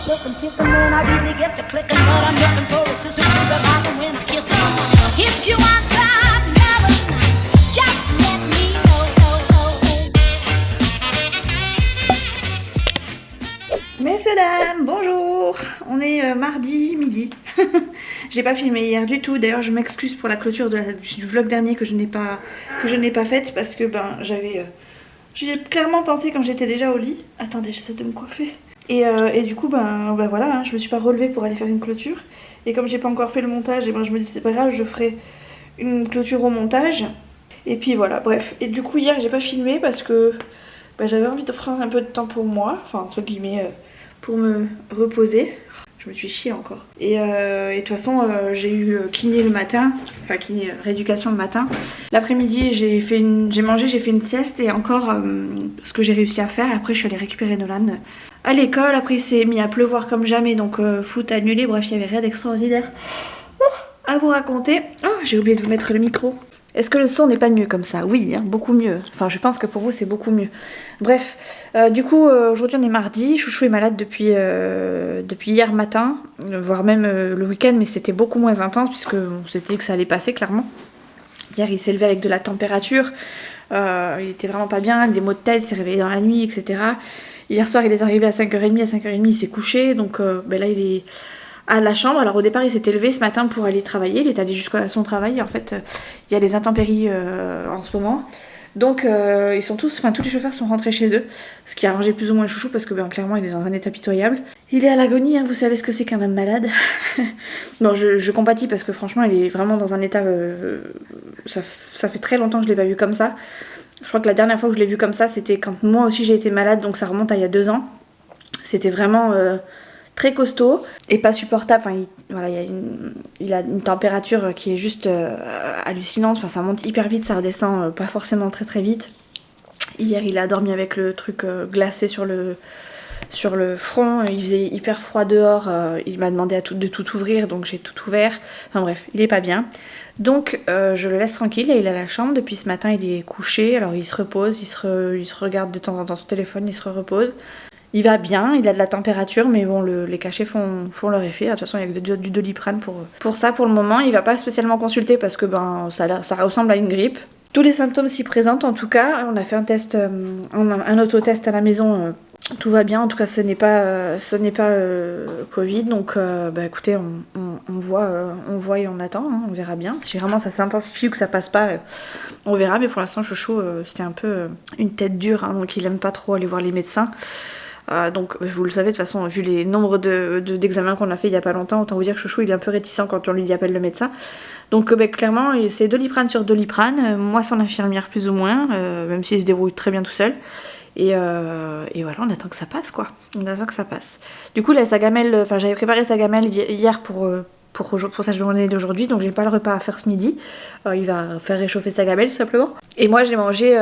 silk and kicking when I really get to clicking, but I'm looking for a sister to the rock and win a kissing. If you want some loving, just let me know. Messieurs, dames, bonjour. On est mardi midi. J'ai pas filmé hier du tout. D'ailleurs, je m'excuse pour la clôture du vlog dernier que je n'ai pas faite parce que j'ai clairement pensé quand j'étais déjà au lit. Attendez, j'essaie de me coiffer. Et du coup, voilà, je me suis pas relevée pour aller faire une clôture. Et comme j'ai pas encore fait le montage, je me dis c'est pas grave, je ferai une clôture au montage. Et puis voilà, bref. Et du coup, hier, j'ai pas filmé parce que j'avais envie de prendre un peu de temps pour moi, enfin entre guillemets, pour me reposer. Je me suis chiée encore. Et de toute façon, j'ai eu kiné le matin, enfin kiné, rééducation le matin. L'après-midi, j'ai mangé, j'ai fait une sieste et encore ce que j'ai réussi à faire. Après, je suis allée récupérer Nolan à l'école. Après, il s'est mis à pleuvoir comme jamais, donc foot annulé. Bref, il n'y avait rien d'extraordinaire à vous raconter. Oh, j'ai oublié de vous mettre le micro. Est-ce que le son n'est pas mieux comme ça? Oui, hein, beaucoup mieux. Enfin, je pense que pour vous, c'est beaucoup mieux. Bref, du coup, aujourd'hui, on est mardi. Chouchou est malade depuis hier matin, voire même le week-end, mais c'était beaucoup moins intense, puisqu'on s'était dit que ça allait passer, clairement. Hier, il s'est levé avec de la température. Il était vraiment pas bien, des maux de tête, il s'est réveillé dans la nuit, etc. Hier soir, il est arrivé à 5h30. À 5h30, il s'est couché. Donc là, il est à la chambre. Alors au départ, il s'était levé ce matin pour aller travailler. Il est allé jusqu'à son travail. En fait, il y a des intempéries en ce moment. Donc ils sont tous les chauffeurs sont rentrés chez eux. Ce qui a arrangé plus ou moins Chouchou parce que clairement, il est dans un état pitoyable. Il est à l'agonie, hein, vous savez ce que c'est qu'un homme malade. Bon, je compatis parce que franchement, il est vraiment dans un état... ça fait très longtemps que je l'ai pas vu comme ça. Je crois que la dernière fois que je l'ai vu comme ça, c'était quand moi aussi j'ai été malade. Donc ça remonte à il y a 2 ans. C'était vraiment... très costaud et pas supportable. Enfin, il a une température qui est juste hallucinante. Enfin, ça monte hyper vite, ça redescend pas forcément très très vite. Hier, il a dormi avec le truc glacé sur le front. Il faisait hyper froid dehors. Il m'a demandé de tout ouvrir, donc j'ai tout ouvert. Enfin bref, il est pas bien. Donc je le laisse tranquille. Et il est à la chambre depuis ce matin. Il est couché. Alors il se repose, il se regarde de temps en temps son téléphone, il se repose. Il va bien, il a de la température, mais bon, les cachets font leur effet. De toute façon, il y a du Doliprane pour ça pour le moment. Il va pas spécialement consulter parce que ça ressemble à une grippe. Tous les symptômes s'y présentent en tout cas. On a fait un test, un autotest à la maison. Tout va bien, en tout cas ce n'est pas Covid. Donc écoutez, on voit et on attend, hein, on verra bien. Si vraiment ça s'intensifie ou que ça passe pas, on verra. Mais pour l'instant, Chouchou, c'était un peu une tête dure, hein, donc il aime pas trop aller voir les médecins. Donc vous le savez de toute façon, vu les nombres d'examens qu'on a fait il y a pas longtemps, autant vous dire que Chouchou il est un peu réticent quand on lui appelle le médecin. Donc clairement c'est Doliprane sur Doliprane, moi son infirmière plus ou moins, même s'il se débrouille très bien tout seul. Et voilà, on attend que ça passe quoi. On attend que ça passe. Du coup là sa gamelle, j'avais préparé sa gamelle hier pour sa journée d'aujourd'hui, donc j'ai pas le repas à faire ce midi. Il va faire réchauffer sa gamelle tout simplement. Et moi j'ai mangé,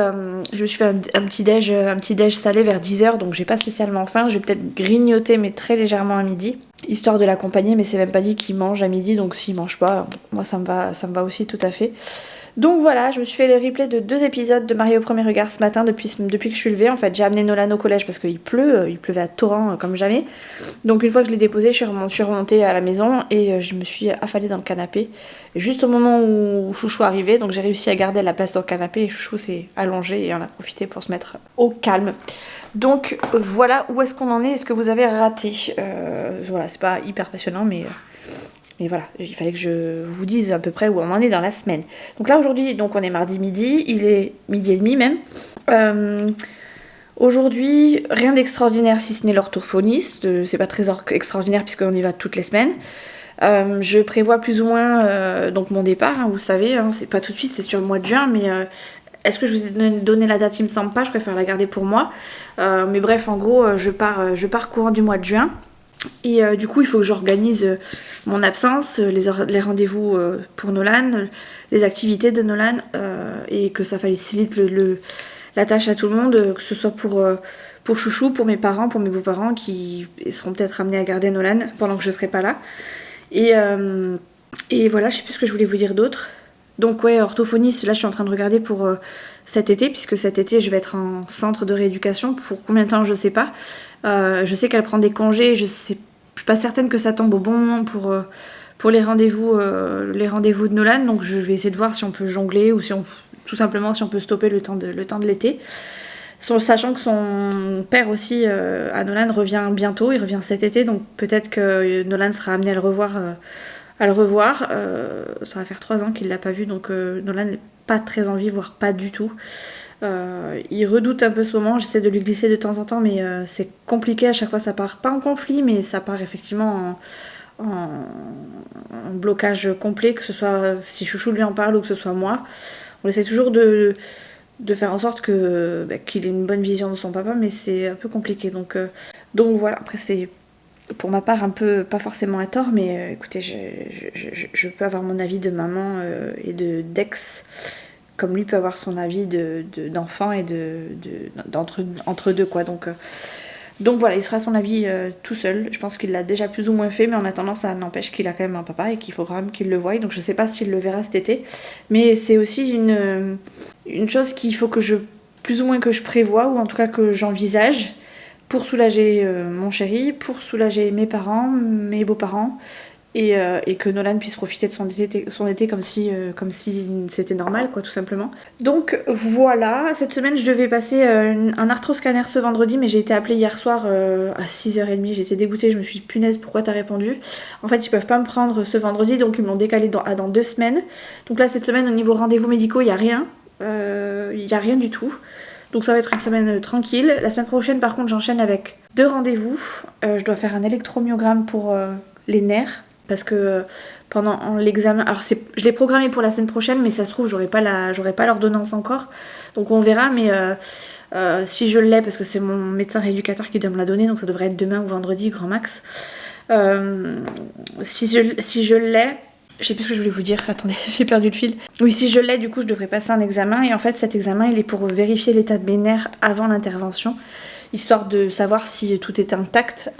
je me suis fait un petit déj salé vers 10h, donc j'ai pas spécialement faim. Je vais peut-être grignoter mais très légèrement à midi, histoire de l'accompagner, mais c'est même pas dit qu'il mange à midi, donc s'il mange pas, moi ça me va aussi tout à fait. Donc voilà, je me suis fait le replay de 2 épisodes de Mariée au premier regard ce matin depuis que je suis levée. En fait, j'ai amené Nolan au collège parce qu'il pleuvait à torrent comme jamais. Donc une fois que je l'ai déposé, je suis remontée à la maison et je me suis affalée dans le canapé. Juste au moment où Chouchou arrivait, donc j'ai réussi à garder la place dans le canapé et Chouchou s'est allongé et on a profité pour se mettre au calme. Donc voilà où est-ce qu'on en est, est-ce que vous avez raté voilà, c'est pas hyper passionnant mais voilà, il fallait que je vous dise à peu près où on en est dans la semaine. Donc là aujourd'hui, on est mardi midi, il est midi et demi même. Aujourd'hui, rien d'extraordinaire si ce n'est l'orthophoniste. C'est pas très extraordinaire puisqu'on y va toutes les semaines. Je prévois plus ou moins donc mon départ, hein, vous savez, hein, c'est pas tout de suite, c'est sur le mois de juin, mais est-ce que je vous ai donné la date? Il me semble pas, je préfère la garder pour moi. Mais bref, en gros, je pars courant du mois de juin. Et du coup il faut que j'organise mon absence, les rendez-vous pour Nolan, les activités de Nolan et que ça facilite la tâche à tout le monde, que ce soit pour Chouchou, pour mes parents, pour mes beaux-parents qui seront peut-être amenés à garder Nolan pendant que je serai pas là. Et voilà, je sais plus ce que je voulais vous dire d'autre. Donc ouais, orthophoniste, là je suis en train de regarder pour cet été, puisque cet été je vais être en centre de rééducation. Pour combien de temps je sais pas. Je sais qu'elle prend des congés, je sais suis pas certaine que ça tombe au bon moment pour les rendez-vous de Nolan, donc je vais essayer de voir si on peut jongler ou tout simplement si on peut stopper le temps de l'été. Sachant que son père aussi à Nolan revient bientôt, il revient cet été, donc peut-être que Nolan sera amené à le revoir. Ça va faire 3 ans qu'il l'a pas vu, donc Nolan n'est pas très envie, voire pas du tout. Il redoute un peu ce moment, j'essaie de lui glisser de temps en temps, mais c'est compliqué, à chaque fois ça part pas en conflit, mais ça part effectivement en blocage complet, que ce soit si Chouchou lui en parle ou que ce soit moi. On essaie toujours de faire en sorte qu'il ait une bonne vision de son papa, mais c'est un peu compliqué. Donc voilà, après c'est pour ma part un peu, pas forcément à tort, mais écoutez, je peux avoir mon avis de maman et d'ex, comme lui peut avoir son avis d'enfant et entre deux, quoi. Donc voilà, il sera son avis tout seul. Je pense qu'il l'a déjà plus ou moins fait, mais en attendant, ça n'empêche qu'il a quand même un papa et qu'il faut quand même qu'il le voie. Donc je sais pas s'il le verra cet été, mais c'est aussi une chose qu'il faut plus ou moins que je prévoie, ou en tout cas que j'envisage, pour soulager mon chéri, pour soulager mes parents, mes beaux-parents, et que Nolan puisse profiter de son été comme si c'était normal, quoi, tout simplement. Donc voilà, cette semaine je devais passer un arthroscanner ce vendredi, mais j'ai été appelée hier soir à 6h30, j'étais dégoûtée, je me suis dit punaise, pourquoi t'as répondu? En fait ils peuvent pas me prendre ce vendredi, donc ils m'ont décalé dans 2 semaines. Donc là cette semaine au niveau rendez-vous médicaux il y a rien, du tout. Donc ça va être une semaine tranquille. La semaine prochaine par contre j'enchaîne avec 2 rendez-vous. Je dois faire un électromyogramme pour les nerfs. Parce que pendant l'examen, alors je l'ai programmé pour la semaine prochaine, mais ça se trouve j'aurai pas l'ordonnance encore, donc on verra. Mais si je l'ai, parce que c'est mon médecin rééducateur qui doit me la donner, donc ça devrait être demain ou vendredi grand max. Si je l'ai, je sais plus ce que je voulais vous dire, attendez, j'ai perdu le fil. Oui, si je l'ai, du coup je devrais passer un examen, et en fait cet examen il est pour vérifier l'état de mes nerfs avant l'intervention, histoire de savoir si tout est intact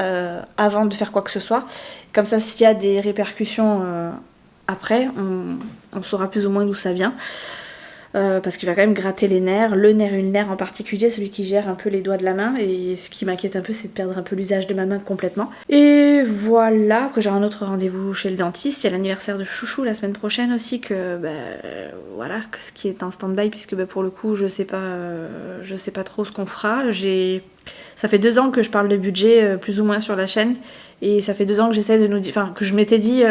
avant de faire quoi que ce soit. Comme ça, s'il y a des répercussions après, on saura plus ou moins d'où ça vient. Parce qu'il va quand même gratter les nerfs, le nerf ulnaire en particulier, celui qui gère un peu les doigts de la main. Et ce qui m'inquiète un peu, c'est de perdre un peu l'usage de ma main complètement. Et voilà, après j'ai un autre rendez-vous chez le dentiste. Il y a l'anniversaire de Chouchou la semaine prochaine aussi, que ce qui est en stand-by, puisque pour le coup, je sais pas trop ce qu'on fera. Ça fait 2 ans que je parle de budget plus ou moins sur la chaîne, et ça fait 2 ans que j'essaie de que je m'étais dit,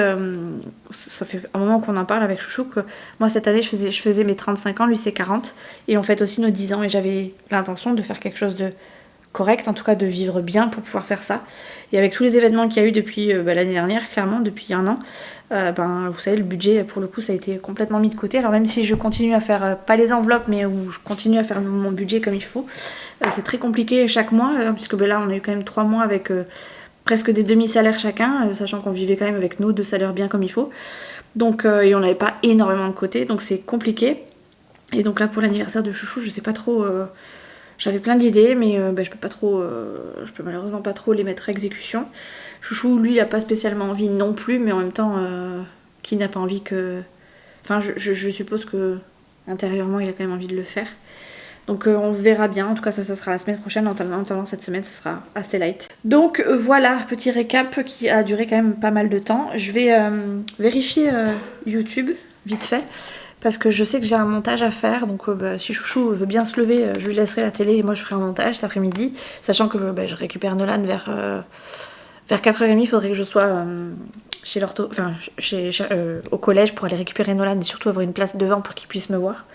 ça fait un moment qu'on en parle avec Chouchou, que moi cette année je faisais mes 35 ans, lui c'est 40, et on fête aussi nos 10 ans, et j'avais l'intention de faire quelque chose de correct, en tout cas de vivre bien pour pouvoir faire ça. Et avec tous les événements qu'il y a eu depuis l'année dernière, clairement depuis 1 an, vous savez, le budget pour le coup ça a été complètement mis de côté. Alors même si je continue à faire, pas les enveloppes, mais où je continue à faire mon budget comme il faut, c'est très compliqué chaque mois, puisque là on a eu quand même 3 mois avec presque des demi-salaires chacun, sachant qu'on vivait quand même avec nos 2 salaires bien comme il faut. Donc et on n'avait pas énormément de côté, donc c'est compliqué. Et donc là pour l'anniversaire de Chouchou, je sais pas trop, j'avais plein d'idées, mais je peux malheureusement pas trop les mettre à exécution. Chouchou, lui, il a pas spécialement envie non plus, mais en même temps, qui n'a pas envie que... Enfin, je suppose que intérieurement, il a quand même envie de le faire. Donc on verra bien, en tout cas ça sera la semaine prochaine, en attendant cette semaine, ce sera assez light. Donc voilà, petit récap qui a duré quand même pas mal de temps. Je vais vérifier YouTube, vite fait, parce que je sais que j'ai un montage à faire, donc si Chouchou veut bien se lever, je lui laisserai la télé et moi je ferai un montage cet après-midi, sachant que je récupère Nolan vers 4h30, il faudrait que je sois au collège pour aller récupérer Nolan et surtout avoir une place devant pour qu'il puisse me voir.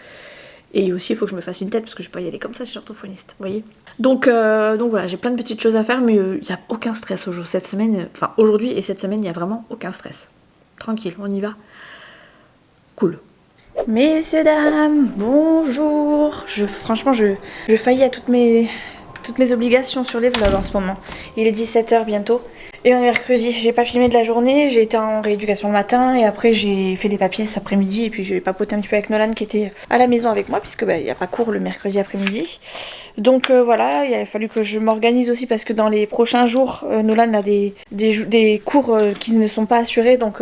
Et aussi il faut que je me fasse une tête parce que je vais pas y aller comme ça chez l'orthophoniste, vous voyez. Donc voilà, j'ai plein de petites choses à faire, mais il n'y a aucun stress aujourd'hui et cette semaine, il n'y a vraiment aucun stress. Tranquille, on y va. Cool. Messieurs, dames, bonjour. Franchement, je faillis à toutes mes obligations sur les vlogs en ce moment. Il est 17h bientôt. Et on est mercredi, j'ai pas filmé de la journée, j'ai été en rééducation le matin et après j'ai fait des papiers cet après-midi et puis j'ai papoté un petit peu avec Nolan qui était à la maison avec moi puisque il n'y a pas cours le mercredi après-midi. Donc voilà, il a fallu que je m'organise aussi parce que dans les prochains jours, Nolan a des cours qui ne sont pas assurés, donc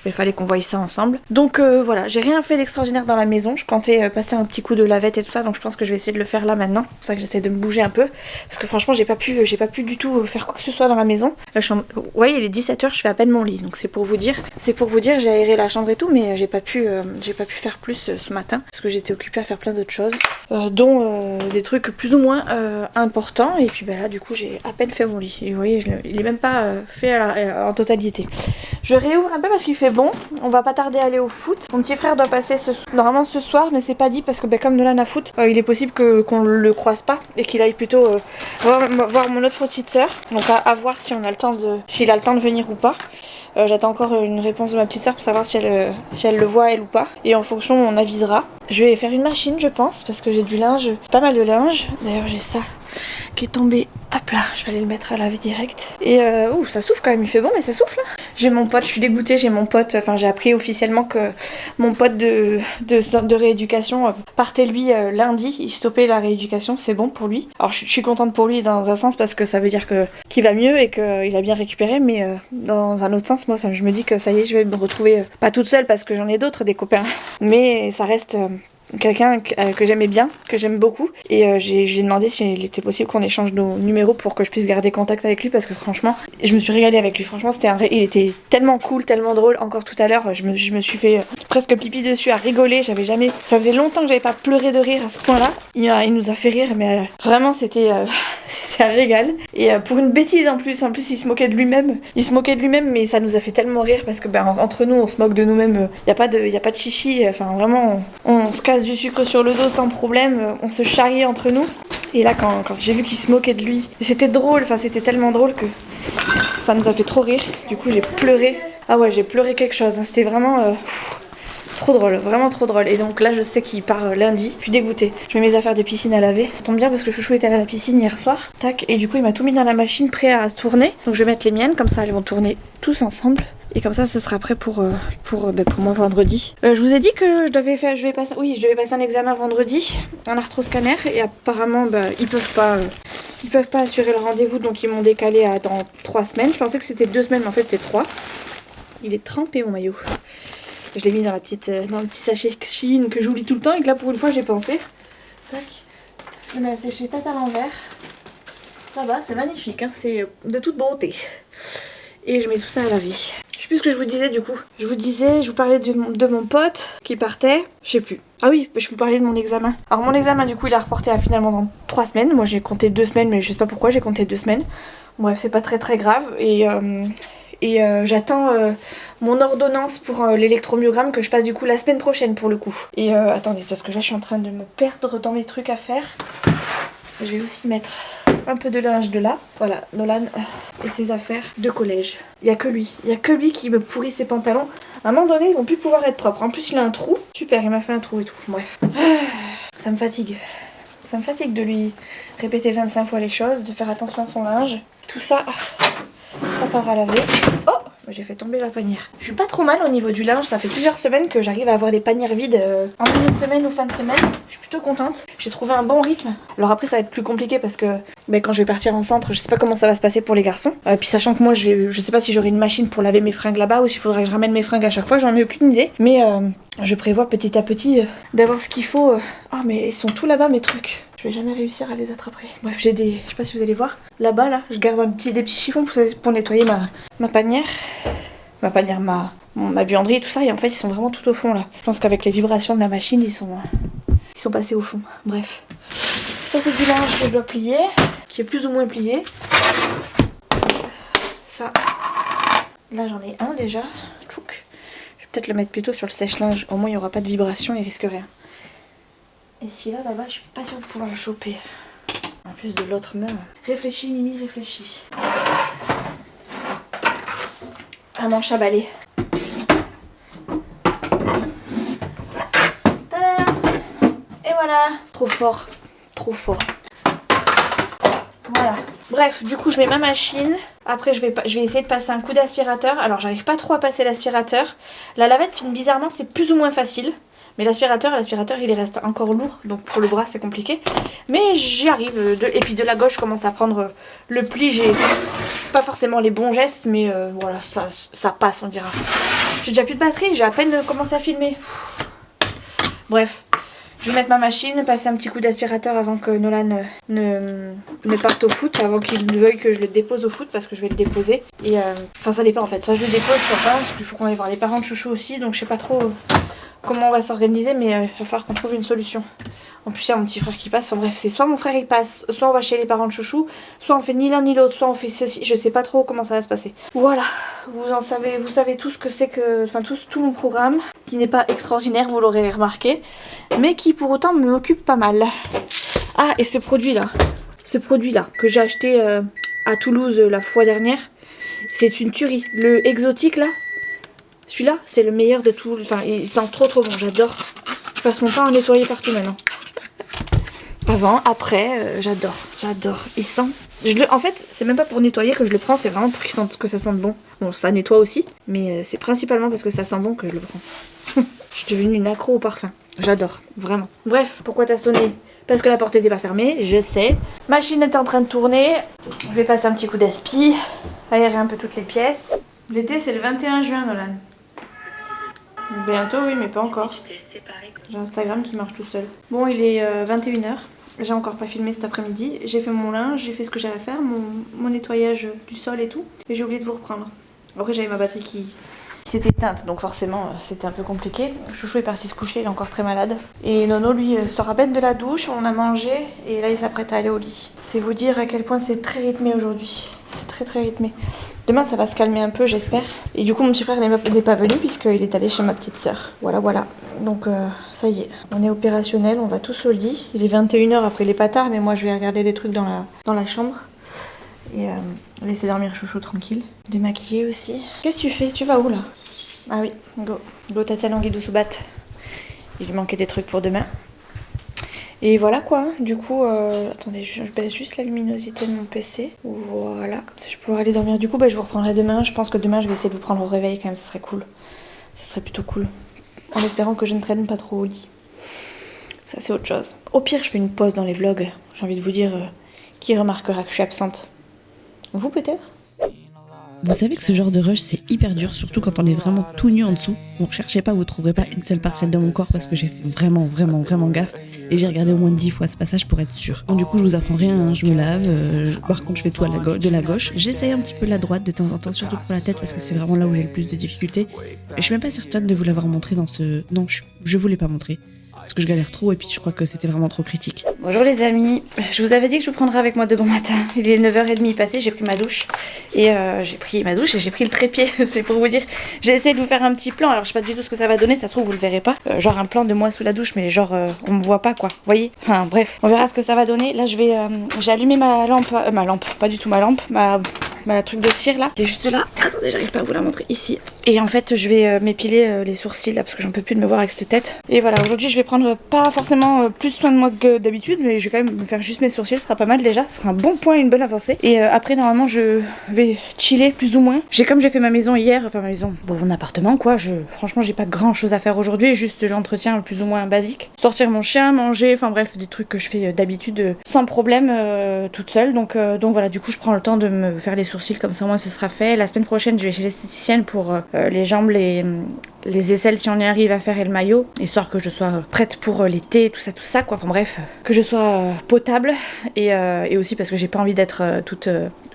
il fallait qu'on voie ça ensemble. Donc voilà, j'ai rien fait d'extraordinaire dans la maison, je comptais passer un petit coup de lavette et tout ça, donc je pense que je vais essayer de le faire là maintenant, c'est pour ça que j'essaie de me bouger un peu. parce que franchement j'ai pas pu du tout faire quoi que ce soit dans la maison. La chambre, vous voyez il est 17h, je fais à peine mon lit, donc c'est pour vous dire j'ai aéré la chambre et tout, mais j'ai pas pu faire plus ce matin parce que j'étais occupée à faire plein d'autres choses, dont des trucs plus ou moins importants, et puis là du coup j'ai à peine fait mon lit, et vous voyez il est même pas fait en totalité. Je réouvre un peu parce qu'il fait bon, on va pas tarder à aller au foot. Mon petit frère doit passer normalement ce soir, mais c'est pas dit parce que comme Nolan a foot, il est possible qu'on le croise pas et qu'il aille plutôt voir mon autre petite sœur. Donc à voir si s'il a le temps de venir ou pas. J'attends encore une réponse de ma petite sœur pour savoir si elle le voit elle ou pas. Et en fonction on avisera. Je vais faire une machine je pense parce que j'ai du linge, pas mal de linge. D'ailleurs j'ai ça qui est tombé. Hop là, je vais aller le mettre à laver direct. Et ça souffle quand même, il fait bon mais ça souffle. J'ai mon pote, je suis dégoûtée, j'ai appris officiellement que mon pote de rééducation partait lui lundi, il stoppait la rééducation, c'est bon pour lui. Alors je suis contente pour lui dans un sens parce que ça veut dire qu'il va mieux et qu'il a bien récupéré, mais dans un autre sens, moi je me dis que ça y est, je vais me retrouver pas toute seule parce que j'en ai d'autres, des copains, mais ça reste... quelqu'un que j'aimais bien, que j'aime beaucoup, et j'ai demandé s'il était possible qu'on échange nos numéros pour que je puisse garder contact avec lui parce que franchement je me suis régalée avec lui, franchement il était tellement cool, tellement drôle. Encore tout à l'heure je me suis fait presque pipi dessus à rigoler, ça faisait longtemps que j'avais pas pleuré de rire à ce point là. Il nous a fait rire mais vraiment c'était un régal, et pour une bêtise en plus il se moquait de lui-même, mais ça nous a fait tellement rire parce que entre nous on se moque de nous-mêmes, y a pas de chichi, enfin vraiment on se casse du sucre sur le dos sans problème, on se charrie entre nous. Et là quand j'ai vu qu'il se moquait de lui, c'était drôle, c'était tellement drôle que ça nous a fait trop rire. Du coup j'ai pleuré, j'ai pleuré quelque chose, hein. C'était vraiment trop drôle, vraiment trop drôle. Et donc là je sais qu'il part lundi, je suis dégoûtée. Je mets mes affaires de piscine à laver, ça tombe bien parce que Chouchou était allé à la piscine hier soir, tac, et du coup il m'a tout mis dans la machine prêt à tourner. Donc je vais mettre les miennes, comme ça elles vont tourner tous ensemble. Et comme ça, ce sera prêt pour moi vendredi. Je vous ai dit que je devais passer un examen vendredi, un arthroscanner, et apparemment ils peuvent pas assurer le rendez-vous, donc ils m'ont décalé dans 3 semaines. Je pensais que c'était 2 semaines, mais en fait c'est 3. Il est trempé mon maillot. Je l'ai mis dans le petit sachet Shein que j'oublie tout le temps et que là pour une fois j'ai pensé. Tac. Je le mets à sécher tête à l'envers. Ça va, c'est magnifique, hein, c'est de toute beauté. Et je mets tout ça à laver. Je sais plus ce que je vous disais du coup. Je vous parlais de mon pote qui partait. Je sais plus. Ah oui, je vous parlais de mon examen. Alors mon examen du coup il a reporté à finalement dans 3 semaines. Moi j'ai compté 2 semaines mais je sais pas pourquoi j'ai compté 2 semaines. Bref, c'est pas très très grave. Et j'attends mon ordonnance pour l'électromyogramme que je passe du coup la semaine prochaine pour le coup. Et attendez, parce que là je suis en train de me perdre dans mes trucs à faire. Je vais aussi mettre un peu de linge de là. Voilà, Nolan et ses affaires de collège. Il y a que lui qui me pourrit ses pantalons. À un moment donné, ils vont plus pouvoir être propres. En plus, il a un trou. Super, il m'a fait un trou et tout. Bref. Ça me fatigue. Ça me fatigue de lui répéter 25 fois les choses, de faire attention à son linge. Tout ça, ça part à laver. Oh! J'ai fait tomber la panière. Je suis pas trop mal au niveau du linge, ça fait plusieurs semaines que j'arrive à avoir des panières vides en milieu de semaine ou fin de semaine. Je suis plutôt contente. J'ai trouvé un bon rythme. Alors après ça va être plus compliqué parce que quand je vais partir en centre, je sais pas comment ça va se passer pour les garçons. Puis sachant que moi je sais pas si j'aurai une machine pour laver mes fringues là-bas ou s'il faudra que je ramène mes fringues à chaque fois, j'en ai aucune idée. Mais je prévois petit à petit d'avoir ce qu'il faut. Ah mais ils sont tous là-bas mes trucs. Je vais jamais réussir à les attraper. Bref, j'ai je sais pas si vous allez voir. Là-bas, là, je garde des petits chiffons pour nettoyer ma panière. Ma buanderie et tout ça. Et en fait, ils sont vraiment tout au fond, là. Je pense qu'avec les vibrations de la machine, ils sont passés au fond. Bref. Ça, c'est du linge que je dois plier. Qui est plus ou moins plié. Ça. Là, j'en ai un déjà. Tchouk. Je vais peut-être le mettre plutôt sur le sèche-linge. Au moins, il n'y aura pas de vibration, il risque rien. Et celui-là, là-bas, je suis pas sûre de pouvoir le choper. En plus de l'autre main. Réfléchis, Mimi, réfléchis. Un manche à balai. Tada! Et voilà. Trop fort. Trop fort. Voilà. Bref, du coup, je mets ma machine. Après, je vais essayer de passer un coup d'aspirateur. Alors, j'arrive pas trop à passer l'aspirateur. La lavette fine bizarrement, c'est plus ou moins facile. Mais l'aspirateur, il reste encore lourd. Donc pour le bras, c'est compliqué. Mais j'y arrive. Et puis de la gauche, je commence à prendre le pli. J'ai pas forcément les bons gestes. Mais voilà, ça passe, on dira. J'ai déjà plus de batterie. J'ai à peine commencé à filmer. Bref. Je vais mettre ma machine, passer un petit coup d'aspirateur avant que Nolan ne parte au foot, avant qu'il veuille que je le dépose au foot parce que je vais le déposer. Et enfin ça dépend en fait, soit je le dépose, soit pas, parce qu'il faut qu'on aille voir les parents de Chouchou aussi, donc je sais pas trop comment on va s'organiser, mais il va falloir qu'on trouve une solution. En plus, il y a mon petit frère qui passe. Enfin bref, c'est soit mon frère il passe, soit on va chez les parents de Chouchou, soit on fait ni l'un ni l'autre, soit on fait ceci. Je sais pas trop comment ça va se passer. Voilà, vous savez tout ce que c'est que. Enfin, tout mon programme, qui n'est pas extraordinaire, vous l'aurez remarqué, mais qui pour autant m'occupe pas mal. Ah, et ce produit-là, que j'ai acheté à Toulouse la fois dernière, c'est une tuerie. Le exotique là, celui-là, c'est le meilleur de tout. Enfin, il sent trop bon, j'adore. Je passe mon temps à nettoyer partout maintenant. Avant, après, j'adore. Il sent. En fait, c'est même pas pour nettoyer que je le prends, c'est vraiment pour que ça sente bon. Bon, ça nettoie aussi, mais c'est principalement parce que ça sent bon que je le prends. Je suis devenue une accro au parfum. J'adore, vraiment. Bref, pourquoi t'as sonné? Parce que la porte n'était pas fermée, je sais. Machine est en train de tourner. Je vais passer un petit coup d'aspi, aérer un peu toutes les pièces. L'été, c'est le 21 juin, Nolan. Bientôt, oui, mais pas encore. J'ai Instagram qui marche tout seul. Bon, il est 21h. J'ai encore pas filmé cet après-midi. J'ai fait mon linge, j'ai fait ce que j'avais à faire, mon nettoyage du sol et tout. Et j'ai oublié de vous reprendre. Après, j'avais ma batterie qui s'était éteinte, donc forcément, c'était un peu compliqué. Chouchou est parti se coucher, il est encore très malade. Et Nono, lui, sort à peine de la douche, on a mangé, et là, il s'apprête à aller au lit. C'est vous dire à quel point c'est très rythmé aujourd'hui. C'est très rythmé. Demain, ça va se calmer un peu, j'espère. Et du coup, mon petit frère n'est pas venu puisqu'il est allé chez ma petite sœur. Voilà. Donc, ça y est, on est opérationnel, on va tous au lit. Il est 21h, après il est pas tard, mais moi, je vais regarder des trucs dans la chambre. Et laisser dormir Chouchou tranquille. Démaquiller aussi. Qu'est-ce que tu fais? Tu vas où, là? Ah oui, go tata langue sous batte. Il lui manquait des trucs pour demain. Et voilà quoi, du coup, attendez, je baisse juste la luminosité de mon PC. Voilà, comme ça je pourrai aller dormir. Du coup, je vous reprendrai demain. Je pense que demain, je vais essayer de vous prendre au réveil quand même, ce serait cool. Ce serait plutôt cool. En espérant que je ne traîne pas trop au lit. Ça, c'est autre chose. Au pire, je fais une pause dans les vlogs. J'ai envie de vous dire, qui remarquera que je suis absente? Vous peut-être? Vous savez que ce genre de rush c'est hyper dur, surtout quand on est vraiment tout nu en dessous. Donc cherchez pas, vous trouverez pas une seule parcelle de mon corps parce que j'ai fait vraiment gaffe. Et j'ai regardé au moins 10 fois ce passage pour être sûre. Donc du coup je vous apprends rien, hein, je me lave, par contre je fais tout de la gauche. J'essaye un petit peu la droite de temps en temps, surtout pour la tête parce que c'est vraiment là où j'ai le plus de difficultés. Et je suis même pas certaine de vous l'avoir montré dans ce... Non, je vous l'ai pas montré. Parce que je galère trop et puis je crois que c'était vraiment trop critique. Bonjour les amis, je vous avais dit que je vous prendrais avec moi de bon matin. Il est 9h30 passé, j'ai pris ma douche. Et j'ai pris le trépied, c'est pour vous dire. J'ai essayé de vous faire un petit plan, alors je sais pas du tout ce que ça va donner, ça se trouve vous le verrez pas. Genre un plan de moi sous la douche, mais genre on me voit pas quoi, vous voyez. Enfin bref, on verra ce que ça va donner. Là j'ai allumé ma lampe, pas du tout ma lampe, ma truc de cire là, qui est juste là. Attendez, j'arrive pas à vous la montrer ici. Et en fait je vais m'épiler les sourcils là parce que j'en peux plus de me voir avec cette tête. Et voilà, aujourd'hui je vais prendre pas forcément plus soin de moi que d'habitude, mais je vais quand même me faire juste mes sourcils, ce sera pas mal déjà, ce sera un bon point, une bonne avancée. Et après normalement je vais chiller plus ou moins. Comme j'ai fait ma maison hier, enfin ma maison, bon mon appartement quoi, franchement j'ai pas grand chose à faire aujourd'hui, juste de l'entretien plus ou moins basique. Sortir mon chien, manger, enfin bref des trucs que je fais d'habitude sans problème toute seule. Donc voilà, du coup je prends le temps de me faire les sourcils comme ça au moins ce sera fait. La semaine prochaine je vais chez l'esthéticienne pour les jambes, les aisselles si on y arrive à faire et le maillot, histoire que je sois prête pour l'été, tout ça quoi, enfin bref, que je sois potable et aussi parce que j'ai pas envie d'être toute...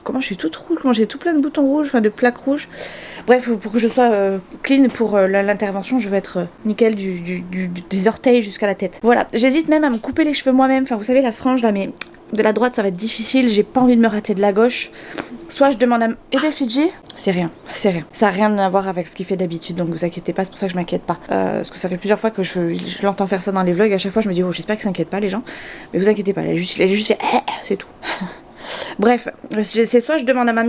Comment je suis toute rouge, comment j'ai tout plein de boutons rouges, enfin de plaques rouges. Bref, pour que je sois clean pour l'intervention, je veux être nickel des orteils jusqu'à la tête. Voilà, j'hésite même à me couper les cheveux moi-même, enfin vous savez la frange là, mais de la droite ça va être difficile, j'ai pas envie de me rater de la gauche. Soit je demande à... Et bien Fidji, c'est rien. Ça a rien à voir avec ce qu'il fait d'habitude, donc vous inquiétez pas, c'est pour ça que je m'inquiète pas. Parce que ça fait plusieurs fois que je l'entends faire ça dans les vlogs, à chaque fois je me dis, oh j'espère qu'ils s'inquiètent pas les gens. Mais vous inquiétez pas, elle a juste fait, c'est tout. Bref, c'est soit je demande à ma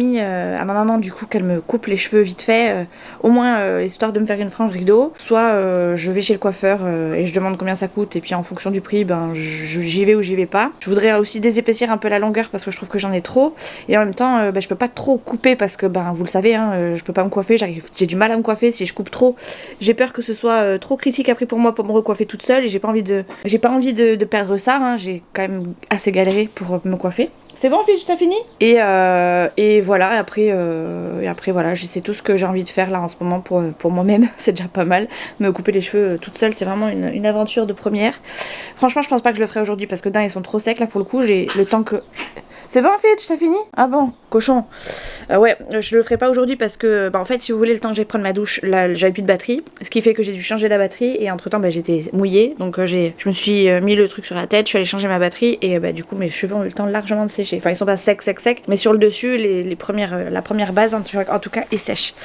maman du coup qu'elle me coupe les cheveux vite fait, au moins histoire de me faire une frange rideau, soit je vais chez le coiffeur et je demande combien ça coûte et puis en fonction du prix j'y vais ou j'y vais pas. Je voudrais aussi désépaissir un peu la longueur parce que je trouve que j'en ai trop et en même temps je peux pas trop couper parce que vous le savez je peux pas me coiffer, j'ai du mal à me coiffer si je coupe trop, j'ai peur que ce soit trop critique après pour moi pour me recoiffer toute seule et j'ai pas envie de perdre ça, j'ai quand même assez galéré pour me coiffer. C'est bon Fitch, t'as fini? Et voilà, et après voilà, c'est tout ce que j'ai envie de faire là en ce moment pour moi-même, c'est déjà pas mal. Me couper les cheveux toute seule, c'est vraiment une aventure de première. Franchement, je pense pas que je le ferai aujourd'hui parce que d'un, ils sont trop secs là pour le coup, j'ai le temps que... C'est bon Fitch, t'as fini? Ah bon, cochon. Ouais, je le ferai pas aujourd'hui parce que, en fait, si vous voulez, le temps que j'aille prendre ma douche, là, j'avais plus de batterie. Ce qui fait que j'ai dû changer la batterie et entre temps, j'étais mouillée. Donc, je me suis mis le truc sur la tête, je suis allée changer ma batterie et du coup, mes cheveux ont eu le temps largement de sécher. Enfin, ils sont pas secs, mais sur le dessus, la première base, en tout cas, est sèche.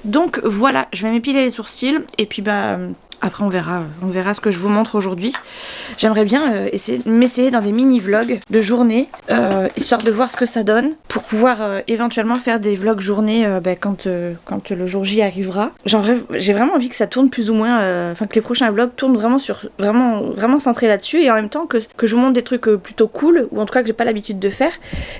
Donc, voilà, je vais m'épiler les sourcils et puis, après on verra ce que je vous montre aujourd'hui. J'aimerais bien m'essayer dans des mini-vlogs de journée, histoire de voir ce que ça donne, pour pouvoir éventuellement faire des vlogs journée quand le jour J arrivera. J'ai vraiment envie que ça tourne plus ou moins, que les prochains vlogs tournent vraiment centrés là-dessus, et en même temps que je vous montre des trucs plutôt cool, ou en tout cas que j'ai pas l'habitude de faire.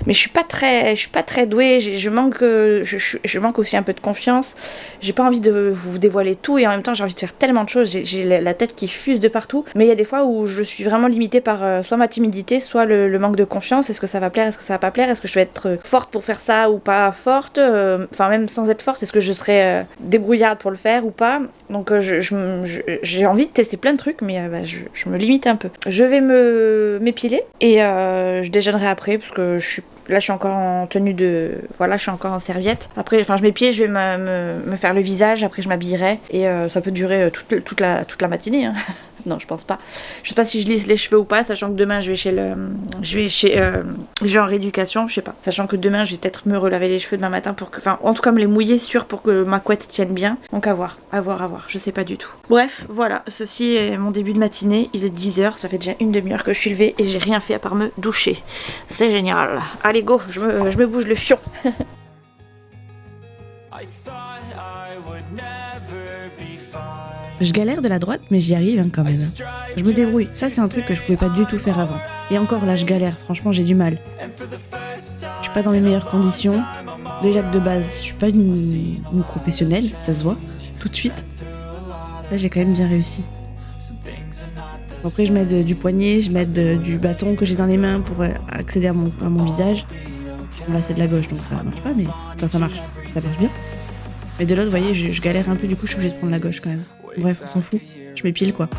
Mais je suis pas très douée, je manque aussi un peu de confiance. J'ai pas envie de vous dévoiler tout, et en même temps j'ai envie de faire tellement de choses. J'ai la tête qui fuse de partout, mais il y a des fois où je suis vraiment limitée par soit ma timidité, soit le manque de confiance. Est-ce que ça va plaire, est-ce que ça va pas plaire, est-ce que je vais être forte pour faire ça ou pas forte, même sans être forte, est-ce que je serai débrouillarde pour le faire ou pas. Donc j'ai envie de tester plein de trucs, mais je me limite un peu. Je vais m'épiler et je déjeunerai après parce que Là, je suis encore en tenue de... Voilà, je suis encore en serviette. Après, je m'épile, je vais me faire le visage. Après, je m'habillerai. Et ça peut durer toute la matinée. Hein. Non, je pense pas. Je sais pas si je lisse les cheveux ou pas, sachant que demain, je vais en rééducation, je sais pas. Sachant que demain, je vais peut-être me relaver les cheveux demain matin pour que... Enfin, en tout cas, me les mouiller sûr pour que ma couette tienne bien. Donc, à voir. Je sais pas du tout. Bref, voilà. Ceci est mon début de matinée. Il est 10h. Ça fait déjà une demi-heure que je suis levée et j'ai rien fait à part me doucher. C'est génial. Allez, go. Je me bouge le fion. Je galère de la droite, mais j'y arrive quand même. Je me débrouille. Ça, c'est un truc que je pouvais pas du tout faire avant. Et encore là, je galère. Franchement, j'ai du mal. Je suis pas dans les meilleures conditions. Déjà que de base, je suis pas une professionnelle. Ça se voit tout de suite. Là, j'ai quand même bien réussi. Après, je m'aide du poignet, je m'aide du bâton que j'ai dans les mains pour accéder à mon visage. Bon, là, c'est de la gauche, donc ça marche pas, mais... Enfin, ça marche bien. Mais de l'autre, vous voyez, je galère un peu, du coup, je suis obligée de prendre la gauche quand même. Bref, on s'en fout. Je m'épile, quoi.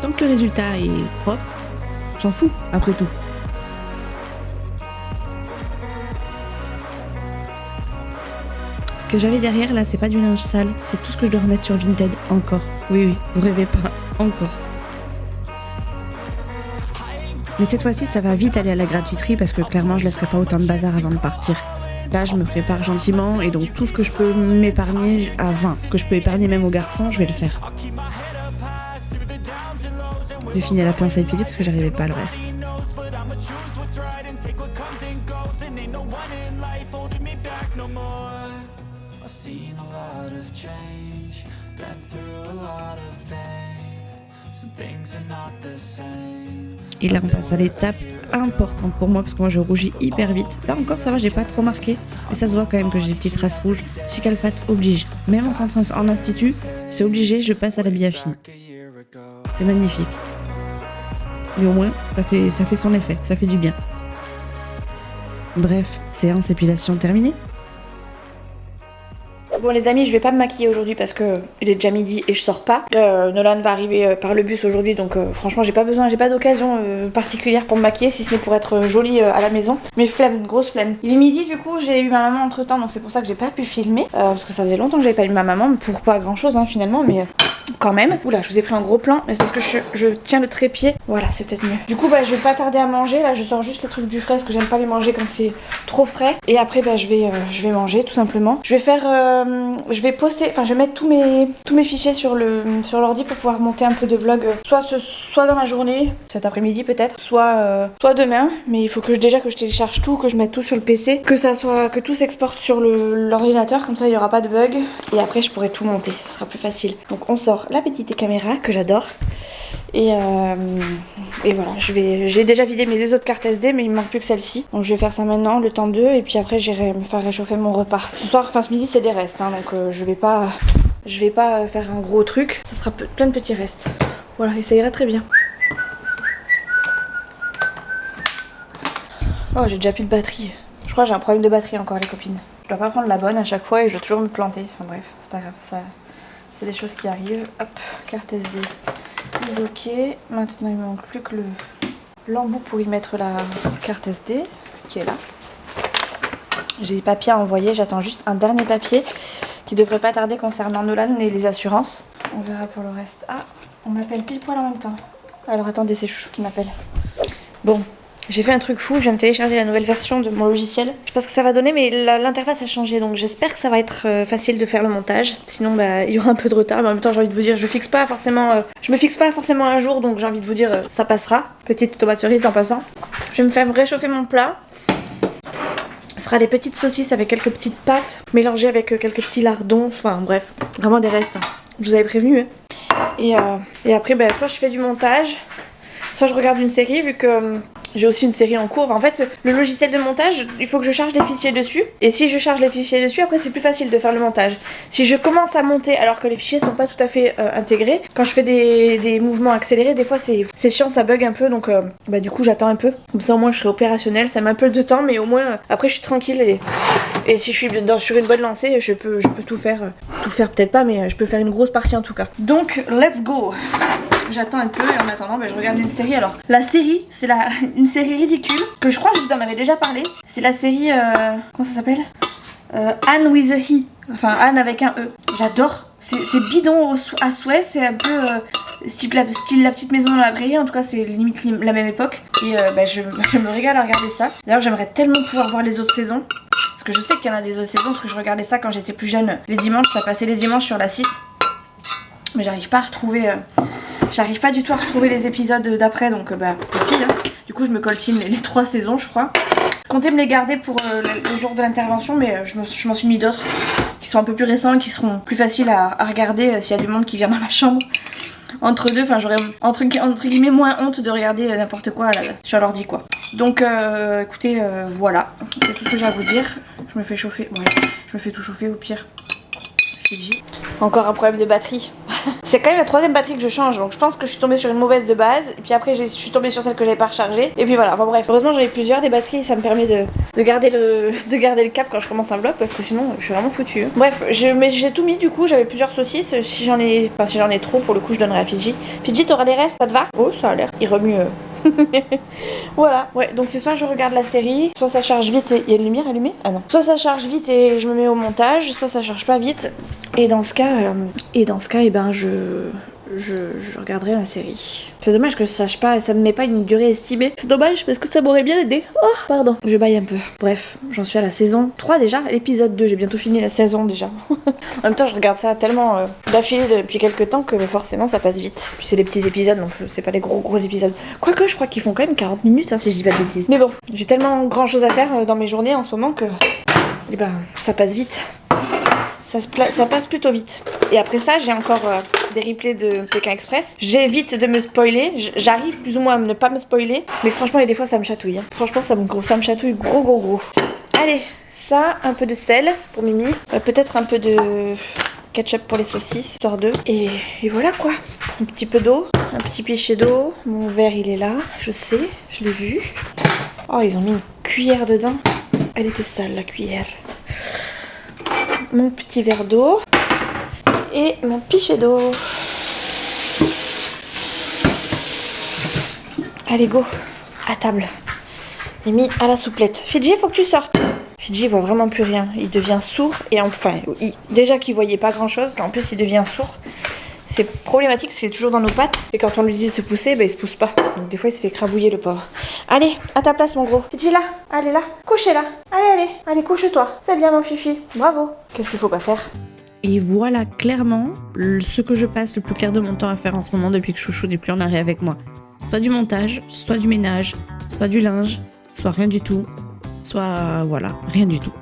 Tant que le résultat est propre, on s'en fout, après tout. Ce que j'avais derrière, là, c'est pas du linge sale. C'est tout ce que je dois remettre sur Vinted, encore. Oui, vous rêvez pas. Encore. Mais cette fois-ci, ça va vite aller à la gratuiterie parce que clairement, je laisserai pas autant de bazar avant de partir. Là, je me prépare gentiment et donc tout ce que je peux m'épargner à 20, que je peux épargner même aux garçons, je vais le faire. J'ai fini à la pince à épiler parce que j'arrivais pas à le reste. Et là on passe à l'étape importante pour moi parce que moi je rougis hyper vite. Là encore ça va, j'ai pas trop marqué, mais ça se voit quand même que j'ai des petites traces rouges. Cicaphate oblige. Même en institut, c'est obligé, je passe à l'habit à fine. C'est magnifique. Mais au moins, ça fait son effet, ça fait du bien. Bref, séance épilation terminée. Bon les amis, je vais pas me maquiller aujourd'hui parce que il est déjà midi et je sors pas. Nolan va arriver par le bus aujourd'hui, donc franchement j'ai pas d'occasion particulière pour me maquiller, si ce n'est pour être jolie à la maison. Mais flemme, grosse flemme. Il est midi du coup, j'ai eu ma maman entre temps, donc c'est pour ça que j'ai pas pu filmer. Parce que ça faisait longtemps que j'avais pas eu ma maman, pour pas grand chose finalement, mais quand même. Oula, je vous ai pris un gros plan, mais c'est parce que je tiens le trépied. Voilà, c'est peut-être mieux. Du coup je vais pas tarder à manger, là je sors juste les trucs du frais parce que j'aime pas les manger quand c'est trop frais. Et après je vais manger tout simplement. Je vais poster, je vais mettre tous mes fichiers sur l'ordi pour pouvoir monter un peu de vlog, soit dans la journée, cet après-midi peut-être, soit demain, mais il faut que je télécharge tout, que je mette tout sur le PC, que tout s'exporte sur l'ordinateur, comme ça il n'y aura pas de bug, et après je pourrai tout monter, ce sera plus facile. Donc on sort la petite caméra que j'adore, et voilà, j'ai déjà vidé mes 2 autres cartes SD, mais il me manque plus que celle-ci, donc je vais faire ça maintenant, le temps d'eux, et puis après j'irai me faire réchauffer mon repas. Ce midi c'est des restes, donc je vais pas faire un gros truc, ce sera plein de petits restes. Voilà, et ça ira très bien. Oh, j'ai déjà plus de batterie. Je crois que j'ai un problème de batterie encore, les copines. Je dois pas prendre la bonne à chaque fois et je dois toujours me planter. Enfin bref, c'est pas grave, ça, c'est des choses qui arrivent. Hop, carte SD. Mise ok. Maintenant, il me manque plus que l'embout pour y mettre la carte SD, qui est là. J'ai des papiers à envoyer, j'attends juste un dernier papier qui devrait pas tarder concernant Nolan et les assurances. On verra pour le reste. Ah, on m'appelle pile poil en même temps. Alors attendez, c'est Chouchou qui m'appelle. Bon, j'ai fait un truc fou, je viens de télécharger la nouvelle version de mon logiciel. Je sais pas ce que ça va donner, mais l'interface a changé, donc j'espère que ça va être facile de faire le montage. Sinon, bah, il y aura un peu de retard, mais en même temps, j'ai envie de vous dire, je me fixe pas forcément un jour, donc j'ai envie de vous dire, ça passera. Petite tomate cerise en passant. Je vais me faire réchauffer mon plat. Ce sera des petites saucisses avec quelques petites pâtes, mélangées avec quelques petits lardons, enfin bref, vraiment des restes. Je vous avais prévenu. Hein. Et après, bah, soit je fais du montage, soit je regarde une série, vu que j'ai aussi une série en cours. Enfin, en fait, le logiciel de montage, il faut que je charge les fichiers dessus. Et si je charge les fichiers dessus, après c'est plus facile de faire le montage. Si je commence à monter alors que les fichiers sont pas tout à fait intégrés, quand je fais des mouvements accélérés, des fois c'est chiant, ça bug un peu. Donc bah, du coup j'attends un peu. Comme ça au moins je serai opérationnelle. Ça met un peu de temps, mais au moins après je suis tranquille. Et si je suis sur une bonne lancée, je peux tout faire. Tout faire peut-être pas, mais je peux faire une grosse partie en tout cas. Donc let's go. J'attends un peu et en attendant je regarde une série. Alors la série c'est une série ridicule que je crois que je vous en avais déjà parlé. C'est la série comment ça s'appelle, Anne with a He, enfin Anne avec un E. J'adore, c'est bidon à souhait, c'est un peu style la petite maison dans la prairie. En tout cas c'est limite la même époque. Et je me régale à regarder ça. D'ailleurs j'aimerais tellement pouvoir voir les autres saisons, parce que je sais qu'il y en a des autres saisons, parce que je regardais ça quand j'étais plus jeune les dimanches. Ça passait les dimanches sur la 6. Mais j'arrive pas à retrouver j'arrive pas du tout à retrouver les épisodes d'après, donc bah tant pis, hein. Du coup je me coltine les 3 saisons je crois. Je comptais me les garder pour le jour de l'intervention, mais je m'en suis mis d'autres qui sont un peu plus récents et qui seront plus faciles à regarder s'il y a du monde qui vient dans ma chambre. Entre deux, enfin j'aurais entre guillemets moins honte de regarder n'importe quoi là, sur l'ordi quoi. Donc écoutez, voilà, c'est tout ce que j'ai à vous dire. Je me fais chauffer, ouais, je me fais tout chauffer au pire. Encore un problème de batterie. C'est quand même la 3e batterie que je change, donc je pense que je suis tombée sur une mauvaise de base. Et puis après je suis tombée sur celle que j'avais pas rechargée. Et puis voilà, enfin bref, heureusement j'en ai plusieurs des batteries, ça me permet de garder le cap quand je commence un vlog, parce que sinon je suis vraiment foutue. Bref, j'ai tout mis du coup, j'avais plusieurs saucisses. Si j'en ai trop, pour le coup je donnerai à Fidji. Fidji, t'auras les restes, ça te va? Oh, ça a l'air, il remue. Voilà, ouais, donc c'est soit je regarde la série, soit ça charge vite et il y a une lumière allumée. Ah non. Soit ça charge vite et je me mets au montage, soit ça charge pas vite. Et dans ce cas, eh ben je regarderai la série. C'est dommage que ça me met pas une durée estimée. C'est dommage parce que ça m'aurait bien aidé. Oh, pardon. Je baille un peu. Bref, j'en suis à la saison 3 déjà. L'épisode 2, j'ai bientôt fini la saison déjà. En même temps, je regarde ça tellement d'affilée depuis quelques temps que forcément ça passe vite. Puis c'est des petits épisodes, donc c'est pas des gros épisodes. Quoique, je crois qu'ils font quand même 40 minutes, hein, si je dis pas de bêtises. Mais bon, j'ai tellement grand chose à faire dans mes journées en ce moment que eh ben, ça passe vite. Ça passe plutôt vite. Et après ça, j'ai encore des replays de Pékin Express. J'évite de me spoiler. J'arrive plus ou moins à ne pas me spoiler. Mais franchement, il y a des fois, ça me chatouille. Hein. Franchement, ça me chatouille gros. Allez, ça, un peu de sel pour Mimi. Peut-être un peu de ketchup pour les saucisses, histoire d'eux. Et voilà quoi. Un petit peu d'eau. Un petit pichet d'eau. Mon verre, il est là. Je sais, je l'ai vu. Oh, ils ont mis une cuillère dedans. Elle était sale, la cuillère. Mon petit verre d'eau et mon pichet d'eau. Allez go, à table. Mimi à la souplette. Fidji, faut que tu sortes. Fidji voit vraiment plus rien. Il devient sourd et enfin, déjà qu'il voyait pas grand chose, en plus il devient sourd. C'est problématique parce qu'il est toujours dans nos pattes. Et quand on lui dit de se pousser, il se pousse pas. Donc des fois il se fait écrabouiller le pauvre. Allez, à ta place mon gros. Fidji là, allez là, couchez là. Allez, couche-toi. C'est bien mon fifi, bravo. Qu'est-ce qu'il faut pas faire? Et voilà clairement ce que je passe le plus clair de mon temps à faire en ce moment depuis que Chouchou n'est plus en arrêt avec moi. Soit du montage, soit du ménage, soit du linge, soit rien du tout, soit voilà, rien du tout.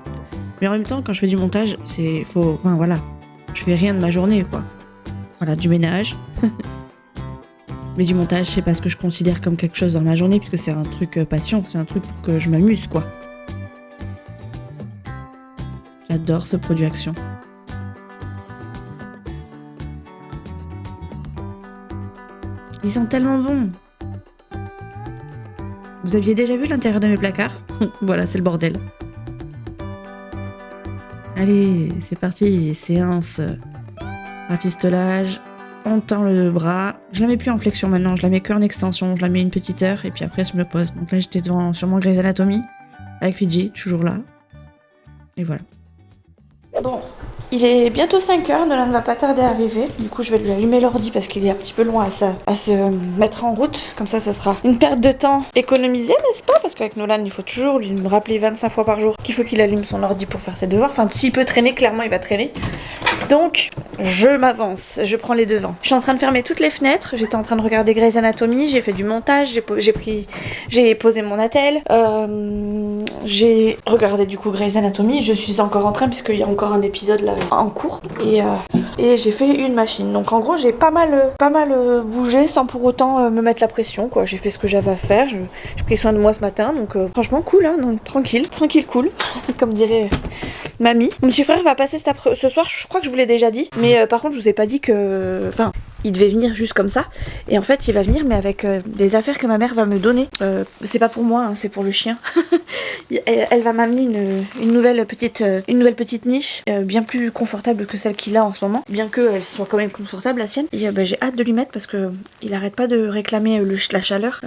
Mais en même temps, quand je fais du montage, je fais rien de ma journée quoi. Voilà, du ménage. Mais du montage, c'est pas ce que je considère comme quelque chose dans ma journée, puisque c'est un truc passion, c'est un truc pour que je m'amuse, quoi. J'adore ce produit Action. Ils sont tellement bons. Vous aviez déjà vu l'intérieur de mes placards? Voilà, c'est le bordel. Allez, c'est parti, séance. Rafistolage. On tend le bras. Je la mets plus en flexion maintenant, je la mets que en extension. Je la mets une petite heure et puis après je me pose. Donc là j'étais devant sûrement Grey's Anatomy avec Fidji, toujours là. Et voilà. Bon, il est bientôt 5h, Nolan ne va pas tarder à arriver. Du coup, je vais lui allumer l'ordi parce qu'il est un petit peu loin à se mettre en route. Comme ça sera une perte de temps économisée, n'est-ce pas? Parce qu'avec Nolan, il faut toujours lui rappeler 25 fois par jour qu'il faut qu'il allume son ordi pour faire ses devoirs. Enfin, s'il peut traîner, clairement, il va traîner. Donc, je m'avance, je prends les devants. Je suis en train de fermer toutes les fenêtres. J'étais en train de regarder Grey's Anatomy, j'ai fait du montage, j'ai posé mon attel. J'ai regardé du coup Grey's Anatomy. Je suis encore en train puisqu'il y a encore un épisode là en cours et j'ai fait une machine. Donc en gros j'ai pas mal bougé sans pour autant me mettre la pression quoi. J'ai fait ce que j'avais à faire. J'ai pris soin de moi ce matin donc franchement cool hein, donc, tranquille cool comme dirait mamie. Mon petit frère va passer ce soir. Je crois que je vous l'ai déjà dit, mais par contre je vous ai pas dit que enfin il devait venir juste comme ça et en fait il va venir mais avec des affaires que ma mère va me donner. C'est pas pour moi hein, c'est pour le chien. Elle va m'amener une nouvelle petite niche bien plus confortable que celle qu'il a en ce moment, bien qu'elle soit quand même confortable la sienne. Et j'ai hâte de lui mettre parce que il arrête pas de réclamer la chaleur.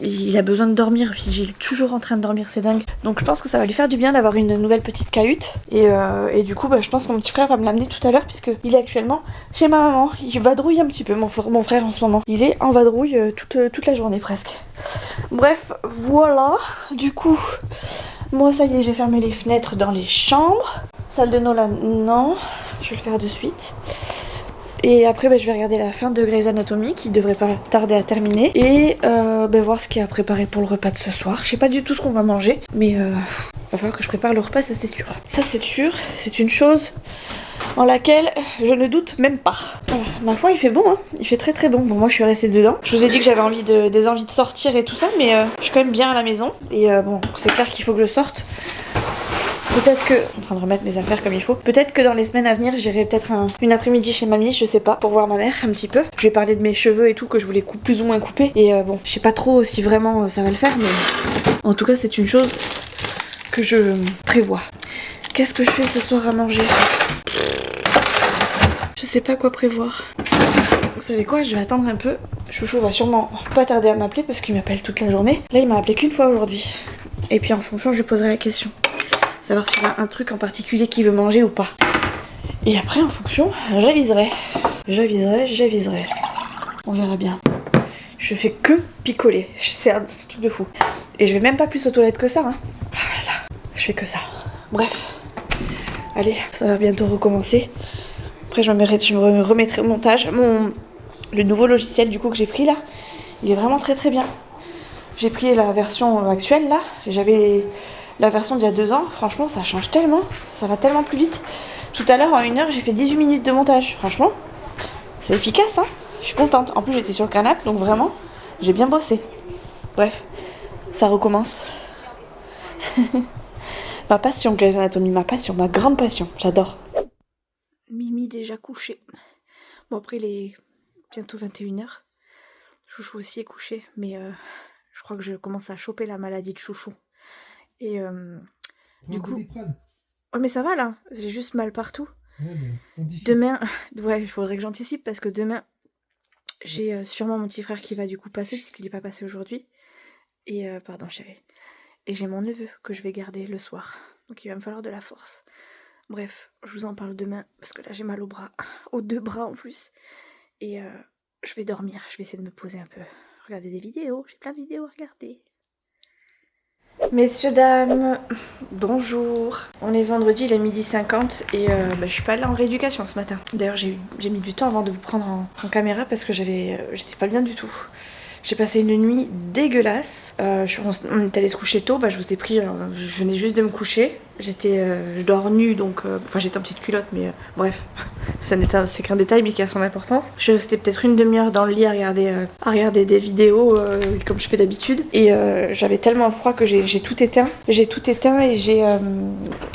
Il a besoin de dormir. Il est toujours en train de dormir, c'est dingue. Donc je pense que ça va lui faire du bien d'avoir une nouvelle petite cahute et du coup je pense que mon petit frère va me l'amener tout à l'heure puisque il est actuellement chez ma maman. Il vadrouille un petit peu mon frère en ce moment. Il est en vadrouille toute la journée presque. Bref, voilà. Du coup, moi ça y est, j'ai fermé les fenêtres dans les chambres. Salle de Nolan, non. Je vais le faire de suite. Et après, je vais regarder la fin de Grey's Anatomy qui devrait pas tarder à terminer. Et voir ce qu'il y a à préparer pour le repas de ce soir. Je sais pas du tout ce qu'on va manger, mais va falloir que je prépare le repas, ça c'est sûr. Ça c'est sûr, c'est une chose en laquelle je ne doute même pas. Voilà. Ma foi, il fait bon, hein. Il fait très très bon. Bon, moi je suis restée dedans. Je vous ai dit que j'avais des envies de sortir et tout ça, mais je suis quand même bien à la maison. Et c'est clair qu'il faut que je sorte. Peut-être que... en train de remettre mes affaires comme il faut. Peut-être que dans les semaines à venir, j'irai peut-être une après-midi chez mamie, je sais pas, pour voir ma mère un petit peu. Je vais parler de mes cheveux et tout, que je voulais plus ou moins couper. Et je sais pas trop si vraiment ça va le faire, mais en tout cas, c'est une chose que je prévois. Qu'est-ce que je fais ce soir à manger? Je sais pas quoi prévoir. Vous savez quoi, je vais attendre un peu. Chouchou va sûrement pas tarder à m'appeler parce qu'il m'appelle toute la journée. Là, il m'a appelé qu'une fois aujourd'hui. Et puis en fonction, je lui poserai la question. Savoir s'il y a un truc en particulier qu'il veut manger ou pas. Et après, en fonction, j'aviserai. On verra bien. Je fais que picoler. C'est un truc de fou. Et je vais même pas plus aux toilettes que ça. Hein. Oh là là. Je fais que ça. Bref. Allez, ça va bientôt recommencer. Après, je me remettrai au montage. Le nouveau logiciel du coup que j'ai pris là, il est vraiment très très bien. J'ai pris la version actuelle là. J'avais la version d'il y a 2 ans. Franchement, ça change tellement. Ça va tellement plus vite. Tout à l'heure, en 1 heure, j'ai fait 18 minutes de montage. Franchement, c'est efficace, hein. Je suis contente. En plus, j'étais sur le canapé, donc vraiment, j'ai bien bossé. Bref, ça recommence. Ma passion, Grey's Anatomy, ma passion, ma grande passion. J'adore. Mimi déjà couchée. Bon, après, il est bientôt 21h. Chouchou aussi est couché, mais je crois que je commence à choper la maladie de Chouchou. Et du coup... Ouais, mais ça va là, j'ai juste mal partout. Ouais, demain, ouais, il faudrait que j'anticipe parce que demain, j'ai sûrement mon petit frère qui va du coup passer puisqu'il n'est pas passé aujourd'hui. Et pardon chérie. Et j'ai mon neveu que je vais garder le soir. Donc il va me falloir de la force. Bref, je vous en parle demain parce que là j'ai mal au bras, aux 2 bras en plus. Et je vais dormir, je vais essayer de me poser un peu. Regarder des vidéos, j'ai plein de vidéos à regarder. Messieurs, dames, bonjour. On est vendredi, il est 12h50 et je suis pas allée en rééducation ce matin. D'ailleurs j'ai mis du temps avant de vous prendre en caméra parce que j'étais pas bien du tout. J'ai passé une nuit dégueulasse. On est allé se coucher tôt, je vous ai pris, je venais juste de me coucher. Je dors nue donc, j'étais en petite culotte mais bref, c'est qu'un détail mais qui a son importance. Je suis restée peut-être une demi-heure dans le lit à regarder des vidéos comme je fais d'habitude et j'avais tellement froid que j'ai tout éteint. J'ai tout éteint et j'ai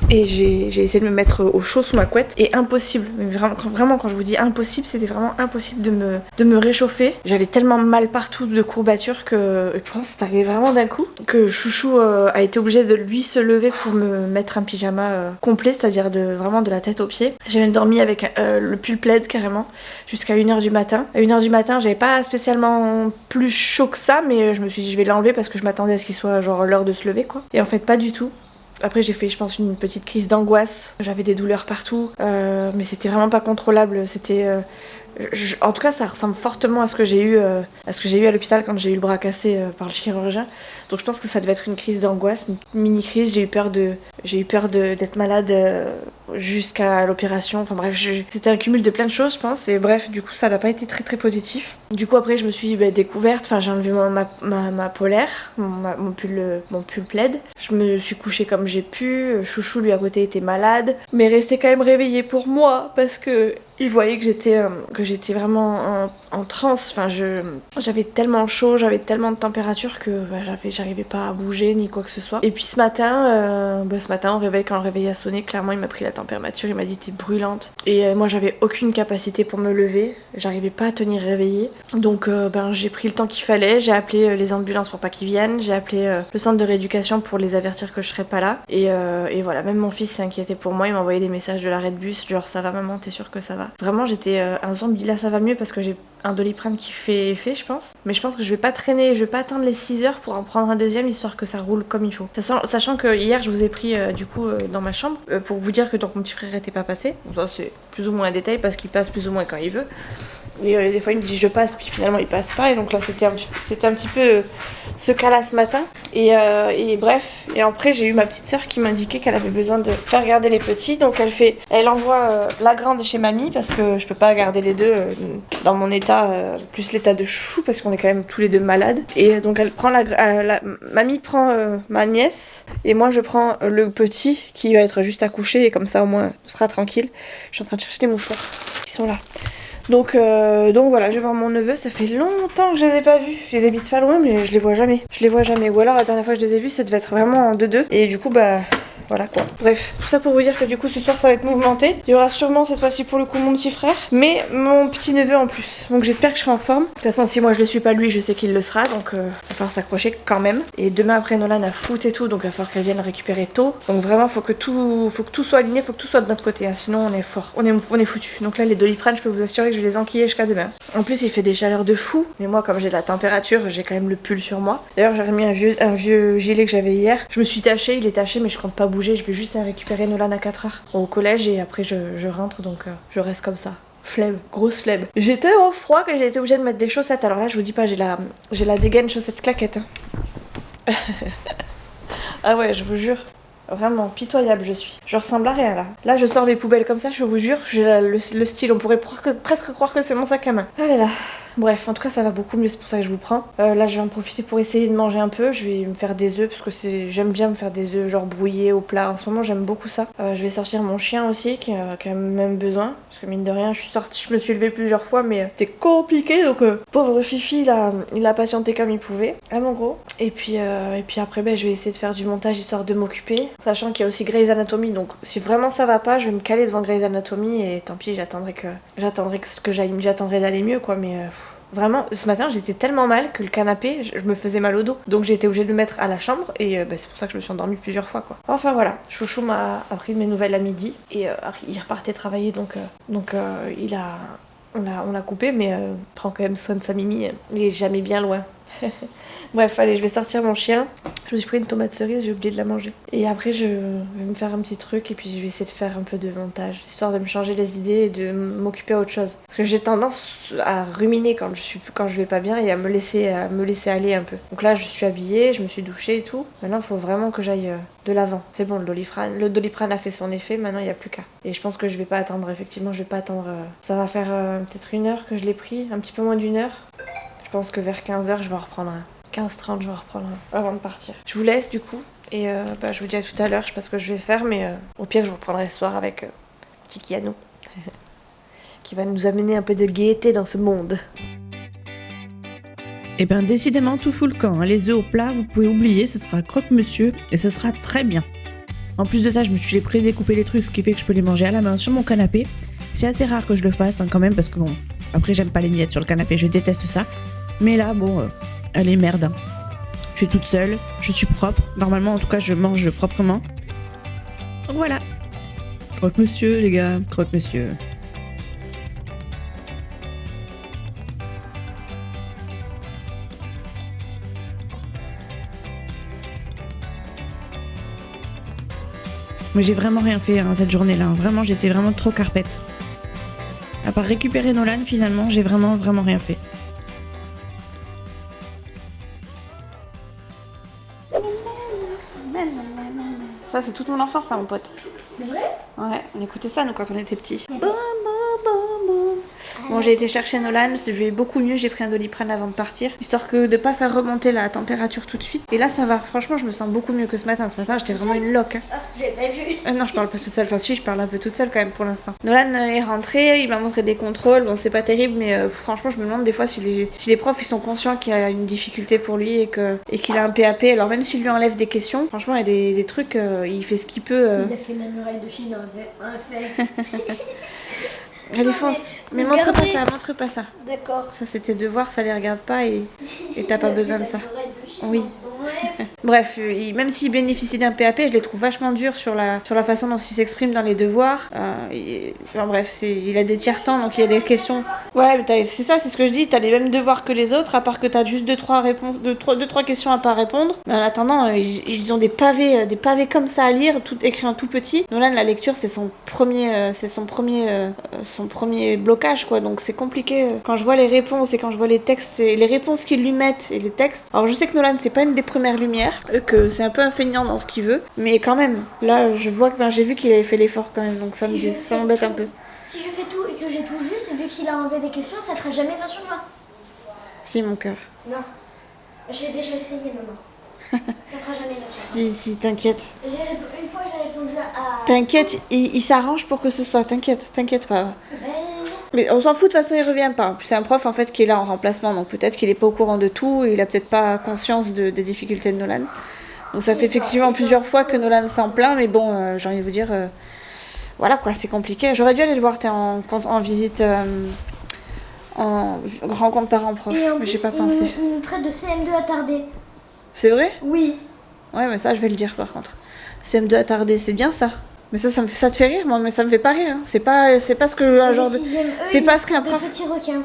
essayé de me mettre au chaud sous ma couette et impossible, mais vraiment quand je vous dis impossible, c'était vraiment impossible de me réchauffer. J'avais tellement mal partout de courbature que, et pourtant c'est arrivé vraiment d'un coup, que Chouchou a été obligé de lui se lever pour me mettre un pyjama complet, c'est-à-dire vraiment de la tête aux pieds. J'ai même dormi avec le pull plaid carrément jusqu'à 1h du matin. À 1h du matin, j'avais pas spécialement plus chaud que ça, mais je me suis dit je vais l'enlever parce que je m'attendais à ce qu'il soit genre l'heure de se lever quoi. Et en fait pas du tout. Après j'ai fait je pense une petite crise d'angoisse, j'avais des douleurs partout, mais c'était vraiment pas contrôlable, c'était... en tout cas ça ressemble fortement à ce que j'ai eu à l'hôpital quand j'ai eu le bras cassé par le chirurgien. Donc je pense que ça devait être une crise d'angoisse, une mini crise, j'ai eu peur d'être malade jusqu'à l'opération. Enfin bref, c'était un cumul de plein de choses je pense, et bref du coup ça n'a pas été très très positif. Du coup après je me suis découverte, enfin j'ai enlevé ma polaire, mon pull plaid. Je me suis couchée comme j'ai pu, Chouchou lui à côté était malade, mais restait quand même réveillé pour moi parce que il voyait que j'étais vraiment en transe. Enfin, j'avais tellement chaud, j'avais tellement de température que j'arrivais pas à bouger ni quoi que ce soit. Et puis ce matin, au réveil, quand le réveil a sonné, clairement il m'a pris la température, il m'a dit t'es brûlante. Et moi j'avais aucune capacité pour me lever, j'arrivais pas à tenir réveillée. Donc j'ai pris le temps qu'il fallait, j'ai appelé les ambulances pour pas qu'ils viennent, j'ai appelé le centre de rééducation pour les avertir que je serais pas là. Et voilà, même mon fils s'est inquiété pour moi, il m'a envoyé des messages de l'arrêt de bus, genre ça va maman, t'es sûre que ça va? Vraiment j'étais un zombie. Là ça va mieux parce que j'ai un Doliprane qui fait effet je pense, mais je pense que je vais pas traîner, je vais pas attendre les 6 heures pour en prendre un deuxième histoire que ça roule comme il faut. Sachant que hier je vous ai pris dans ma chambre pour vous dire que donc mon petit frère était pas passé. Ça c'est plus ou moins un détail parce qu'il passe plus ou moins quand il veut. Et des fois il me dit je passe puis finalement il passe pas, et donc là c'était un petit peu ce cas-là ce matin. Et bref, et après j'ai eu ma petite sœur qui m'indiquait qu'elle avait besoin de faire garder les petits, donc elle envoie la grande chez mamie parce que je peux pas garder les deux dans mon état, plus l'état de chou parce qu'on est quand même tous les deux malades. Et donc elle prend mamie prend ma nièce et moi je prends le petit qui va être juste à coucher, et comme ça au moins on sera tranquille. Je suis en train de chercher les mouchoirs qui sont là. Donc voilà, je vais voir mon neveu, ça fait longtemps que je les ai pas vus. Je les habite pas loin mais je les vois jamais. Ou alors la dernière fois que je les ai vus, ça devait être vraiment en 2-2. Et du coup voilà quoi. Bref, tout ça pour vous dire que du coup ce soir ça va être mouvementé. Il y aura sûrement cette fois-ci pour le coup mon petit frère, mais mon petit neveu en plus. Donc j'espère que je serai en forme. De toute façon si moi je le suis pas lui, je sais qu'il le sera, donc il va falloir s'accrocher quand même. Et demain après Nolan a foot et tout, donc il va falloir qu'elle vienne le récupérer tôt. Donc vraiment faut que tout soit aligné, faut que tout soit de notre côté, hein. Sinon on est fort, on est foutu. Donc là les Doliprane, je peux vous assurer que je vais les enquiller jusqu'à demain. En plus il fait des chaleurs de fou, mais moi comme j'ai de la température, j'ai quand même le pull sur moi. D'ailleurs j'ai remis un vieux gilet que j'avais hier. Je me suis tachée, il est taché mais je compte pas bouger, je vais juste récupérer Nolan à 4h au collège et après je rentre, donc je reste comme ça. Flemme, grosse flemme. J'ai tellement froid que j'ai été obligée de mettre des chaussettes. Alors là je vous dis pas, j'ai la dégaine chaussettes claquettes. Ah ouais, je vous jure. Vraiment pitoyable je suis. Je ressemble à rien là. Là je sors mes poubelles comme ça, je vous jure, j'ai le style, on pourrait presque croire que c'est mon sac à main. Ah là là. Bref, en tout cas ça va beaucoup mieux, c'est pour ça que je vous prends. Là je vais en profiter pour essayer de manger un peu. Je vais me faire des œufs parce que j'aime bien me faire des œufs genre brouillés au plat. En ce moment j'aime beaucoup ça. Je vais sortir mon chien aussi qui a quand même besoin. Parce que mine de rien je me suis levée plusieurs fois mais c'était compliqué. Donc pauvre Fifi il a patienté comme il pouvait. Ah mon gros. Et puis après je vais essayer de faire du montage histoire de m'occuper. Sachant qu'il y a aussi Grey's Anatomy, donc si vraiment ça va pas je vais me caler devant Grey's Anatomy et tant pis j'attendrai d'aller mieux quoi, mais... Vraiment, ce matin j'étais tellement mal que le canapé, je me faisais mal au dos. Donc j'ai été obligée de le mettre à la chambre et c'est pour ça que je me suis endormie plusieurs fois quoi. Enfin voilà, Chouchou m'a appris de mes nouvelles à midi et il repartait travailler donc on l'a coupé mais prend quand même soin de sa Mimi, il est jamais bien loin. Bref, allez, je vais sortir mon chien. Je me suis pris une tomate cerise, j'ai oublié de la manger. Et après, je vais me faire un petit truc et puis je vais essayer de faire un peu de montage, histoire de me changer les idées et de m'occuper à autre chose. Parce que j'ai tendance à ruminer quand je vais pas bien et à me laisser aller un peu. Donc là, je suis habillée, je me suis douchée et tout. Maintenant, il faut vraiment que j'aille de l'avant. C'est bon, le Doliprane a fait son effet, maintenant il n'y a plus qu'à. Et je pense que je vais pas attendre, effectivement, ça va faire peut-être 1 heure que je l'ai pris, un petit peu moins d'1 heure. Je pense que vers 15h, je vais en reprendre un. 15-30, je vais en reprendre un avant de partir. Je vous laisse du coup, et je vous dis à tout à l'heure, je sais pas ce que je vais faire, mais au pire, je vous reprendrai ce soir avec petit Kiano, qui va nous amener un peu de gaieté dans ce monde. Eh ben décidément tout fout le camp, hein. Les œufs au plat, vous pouvez oublier, ce sera croque-monsieur, et ce sera très bien. En plus de ça, je me suis pré-découpé les trucs, ce qui fait que je peux les manger à la main sur mon canapé. C'est assez rare que je le fasse hein, quand même, parce que bon, après j'aime pas les miettes sur le canapé, je déteste ça. Mais là, bon, elle est merde. Je suis toute seule, je suis propre. Normalement, en tout cas, je mange proprement. Donc voilà. Croque-monsieur, les gars, croque-monsieur. Mais j'ai vraiment rien fait hein, cette journée-là. Vraiment, j'étais vraiment trop carpette. À part récupérer Nolan, finalement, j'ai vraiment rien fait. Ça, c'est toute mon enfance, ça, mon pote. C'est vrai? Ouais, on écoutait ça, nous, quand on était petits. Bon, j'ai été chercher Nolan, je vais beaucoup mieux, j'ai pris un Doliprane avant de partir, histoire que de pas faire remonter la température tout de suite. Et là, ça va, franchement, je me sens beaucoup mieux que ce matin. Ce matin, j'étais vraiment une loque. Hein. Ah, j'ai pas vu. Non, je parle pas toute seule, enfin si, je parle un peu toute seule quand même pour l'instant. Nolan est rentré, il m'a montré des contrôles, bon, c'est pas terrible, mais franchement, je me demande des fois si les profs, ils sont conscients qu'il y a une difficulté pour lui et qu'il a un PAP. Alors même s'il lui enlève des questions, franchement, il y a des trucs, il fait ce qu'il peut. Il a fait la muraille de Chine, un fait. Allez, fonce. Mais montre pas ça. D'accord. Ça, c'est tes devoirs, ça les regarde pas et t'as pas besoin de ça. Oui. Ouais. Bref, même s'il bénéficie d'un PAP, je les trouve vachement durs sur la façon dont il s'exprime dans les devoirs. Enfin, bref, il a des tiers-temps, donc il y a des questions. Ouais, mais c'est ça, c'est ce que je dis, t'as les mêmes devoirs que les autres, à part que t'as juste 2-3 questions à pas répondre. Mais en attendant, ils ont des pavés comme ça à lire, tout écrit en tout petit. Nolan, la lecture, c'est son premier blocage, quoi, donc c'est compliqué. Quand je vois les réponses et quand je vois les textes, et les réponses qu'ils lui mettent et les textes. Alors je sais que Nolan, c'est pas une des premières lumières, que c'est un peu un feignant dans ce qu'il veut, mais quand même, là, j'ai vu qu'il avait fait l'effort quand même, donc ça m'embête un peu. Si je fais tout et que j'ai tout juste, vu qu'il a enlevé des questions, ça fera jamais 20 sur 20. Si, mon cœur. Non. J'ai déjà essayé, maman. Ça fera jamais 20 sur 20. Si, t'inquiète. Une fois, j'ai répondu à... T'inquiète, il s'arrange pour que ce soit, t'inquiète pas. Ben... Mais on s'en fout, de toute façon, il revient pas. C'est un prof, en fait, qui est là en remplacement, donc peut-être qu'il est pas au courant de tout, et il a peut-être pas conscience des difficultés de Nolan. Donc ça fait effectivement plusieurs fois que Nolan s'en plaint, mais bon, j'ai envie de vous dire... voilà, quoi, c'est compliqué. J'aurais dû aller le voir, en visite... en rencontre parents-prof, mais j'ai pas pensé. Il nous traite de CM2 attardé. C'est vrai? Oui. Ouais, mais ça, je vais le dire, par contre. CM2 attardé, c'est bien, ça. Mais ça te fait rire, moi, mais ça me fait pas rire. Hein. C'est pas ce que un genre de... C'est pas ce qu'un prof... De petits requins.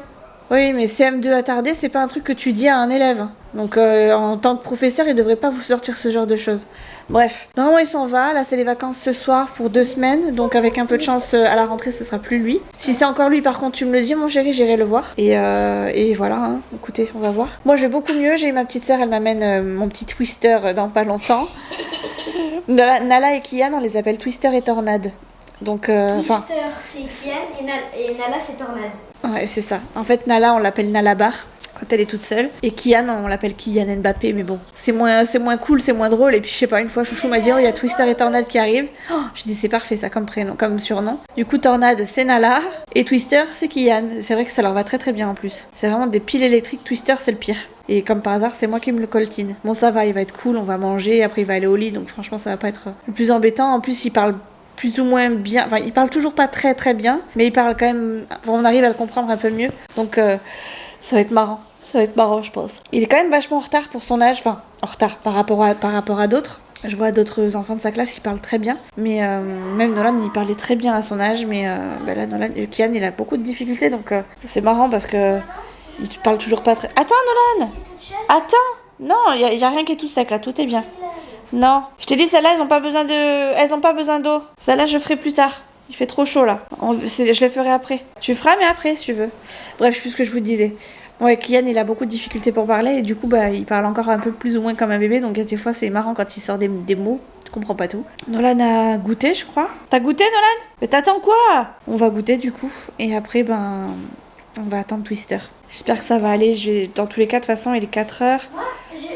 Oui, mais CM2 attardé, c'est pas un truc que tu dis à un élève. Donc, en tant que professeur, il devrait pas vous sortir ce genre de choses. Bref. Normalement, il s'en va. Là, c'est les vacances ce soir pour 2 semaines. Donc, avec un peu de chance, à la rentrée, ce sera plus lui. Si c'est encore lui, par contre, tu me le dis, mon chéri, j'irai le voir. Et voilà, hein. Écoutez, on va voir. Moi, je vais beaucoup mieux. J'ai eu ma petite sœur, elle m'amène mon petit Twister dans pas longtemps. Nala et Kian, on les appelle Twister et Tornade. Donc, Twister, c'est Kian et Nala, c'est Tornade. Ouais, c'est ça. En fait, Nala, on l'appelle Nala Bar quand elle est toute seule. Et Kian, on l'appelle Kylian Mbappé. Mais bon, c'est moins cool, c'est moins drôle. Et puis, je sais pas, une fois, Chouchou m'a dit, oh, il y a Twister et Tornade qui arrivent. Oh, je dis, c'est parfait, ça, comme prénom, comme surnom. Du coup, Tornade, c'est Nala. Et Twister, c'est Kian. C'est vrai que ça leur va très très bien en plus. C'est vraiment des piles électriques. Twister, c'est le pire. Et comme par hasard, c'est moi qui me le coltine. Bon, ça va, il va être cool, on va manger. Après, il va aller au lit. Donc, franchement, ça va pas être le plus embêtant. En plus, il parle plus ou moins bien, enfin il parle toujours pas très très bien, mais il parle quand même, enfin, on arrive à le comprendre un peu mieux, donc ça va être marrant, je pense. Il est quand même vachement en retard pour son âge, enfin en retard par rapport à d'autres. Je vois d'autres enfants de sa classe qui parlent très bien, mais même Nolan il parlait très bien à son âge, mais là Kian il a beaucoup de difficultés, donc c'est marrant parce que il parle toujours pas très... Attends Nolan, attends, non, il y a rien qui est tout sec là, tout est bien. Non, je t'ai dit, celles-là, elles ont pas besoin d'eau. Celles-là, je ferai plus tard. Il fait trop chaud, là. Je les ferai après. Tu feras, mais après, si tu veux. Bref, je sais plus ce que je vous disais. Ouais, Kian, il a beaucoup de difficultés pour parler, et du coup, il parle encore un peu plus ou moins comme un bébé, donc des fois, c'est marrant quand il sort des mots. Tu comprends pas tout. Nolan a goûté, je crois. T'as goûté, Nolan? Mais t'attends quoi? On va goûter, du coup. Et après, on va attendre Twister. J'espère que ça va aller. Dans tous les cas, de toute façon, il est 4h.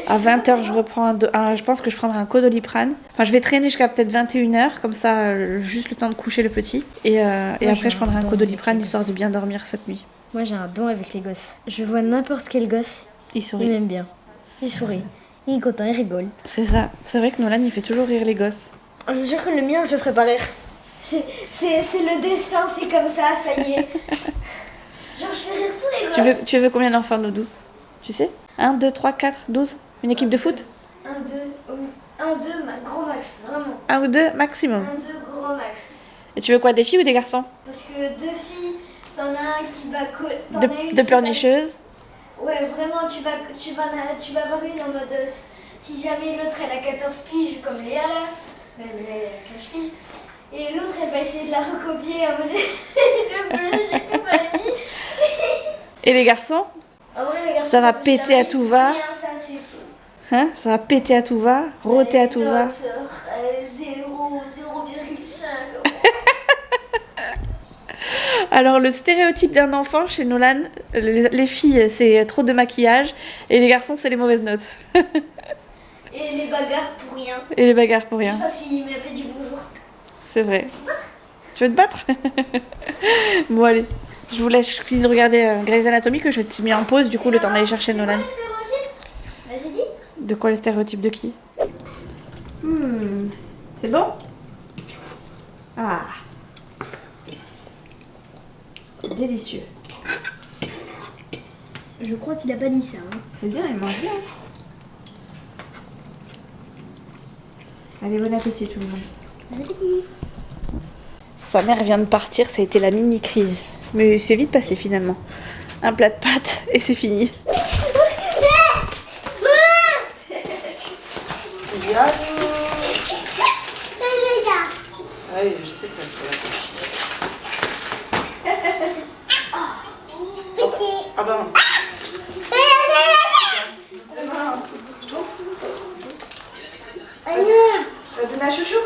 À 20h, je reprends je pense que je prendrai un Codoliprane. Enfin, je vais traîner jusqu'à peut-être 21h, comme ça, juste le temps de coucher le petit. Et après, je prendrai un Codoliprane, histoire de bien dormir cette nuit. Moi, j'ai un don avec les gosses. Je vois n'importe quel gosse, Il sourit. il m'aime bien. Il sourit. Il est content, il rigole. C'est ça. C'est vrai que Nolan, il fait toujours rire les gosses. Je suis sûre que le mien, je le ferai pas rire. C'est le destin, c'est comme ça y est. Genre, je fais rire tous les gosses. Tu veux combien d'enfants, Noudou? Tu sais 1, 2, 3, 4, 12. Une équipe de foot 1, 2, gros max, vraiment. 1 ou 2 maximum. 1, 2, gros max. Et tu veux quoi, des filles ou des garçons? Parce que 2 filles, t'en as un qui va De pleurnicheuses. Ouais, vraiment, tu vas avoir une en mode. Si jamais l'autre elle a 14 piges, comme Léa là, elle a 15 piges, et l'autre elle va essayer de la recopier en mode. Le bleu, j'ai tout pas mis. Et les garçons? En vrai, les garçons, Ça va peut péter jamais à tout va. rien, ça c'est fou. Hein? Ça va péter à tout va, rôter à tout va. 0,5. Alors le stéréotype d'un enfant chez Nolan, les filles c'est trop de maquillage et les garçons c'est les mauvaises notes. Et les bagarres pour rien. Et les bagarres pour rien. Juste parce qu'il m'a fait du bonjour. C'est vrai. Tu veux te battre? Bon allez, je vous laisse, je finis de regarder Grey's Anatomy que je vais te mettre en pause du coup le temps d'aller chercher Nolan. Vas-y, dis. De quoi les stéréotypes de qui? C'est bon? Ah. Délicieux. Je crois qu'il a pas dit ça. Hein. C'est bien, il mange bien. Allez, bon appétit tout le monde. Bon appétit. Sa mère vient de partir, ça a été la mini-crise. Mais c'est vite passé finalement. Un plat de pâtes et c'est fini. Oui, je sais que Ah bah non. Tu vas donner à Chouchou?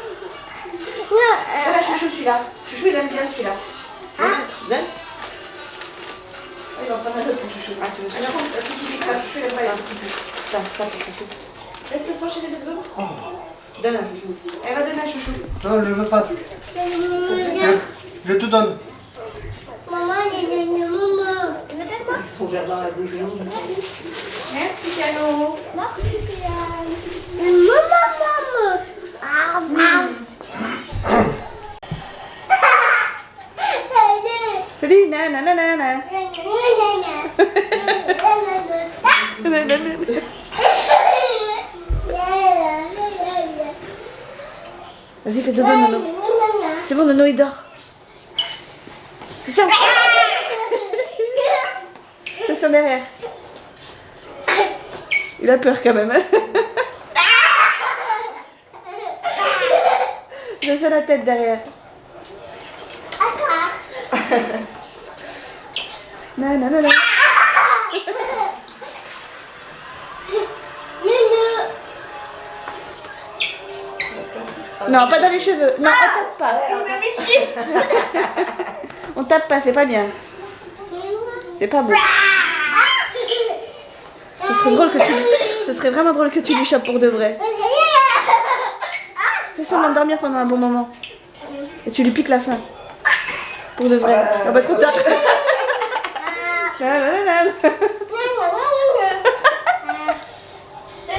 Donne à Chouchou celui-là. Chouchou il aime bien celui-là. Donne. Il va en prendre un autre pour Chouchou. Ah, tu veux ça? Chouchou il aime pas, il a un petit peu. Ça pour Chouchou. Laisse-le trancher les 2 secondes. Donne à Chouchou. Elle va donner à Chouchou. Non, je ne veux pas. Je te donne. Maman, il y a une maman. Son verre dans la bouche. Merci, Cano. Merci, maman. Salut, nanana. Vas-y, fais dodo, Nono. C'est bon, Nono, il dort. Attention. Attention derrière. Il a peur quand même. Je sens la tête derrière. Non, non, non, non. Non, pas dans les cheveux. Non, on tape pas. On tape pas, c'est pas bien. C'est pas beau. Ce serait vraiment drôle que tu lui chopes pour de vrai. Fais semblant de dormir pendant un bon moment. Et tu lui piques la faim. Pour de vrai. Ah bah trop tard. T'as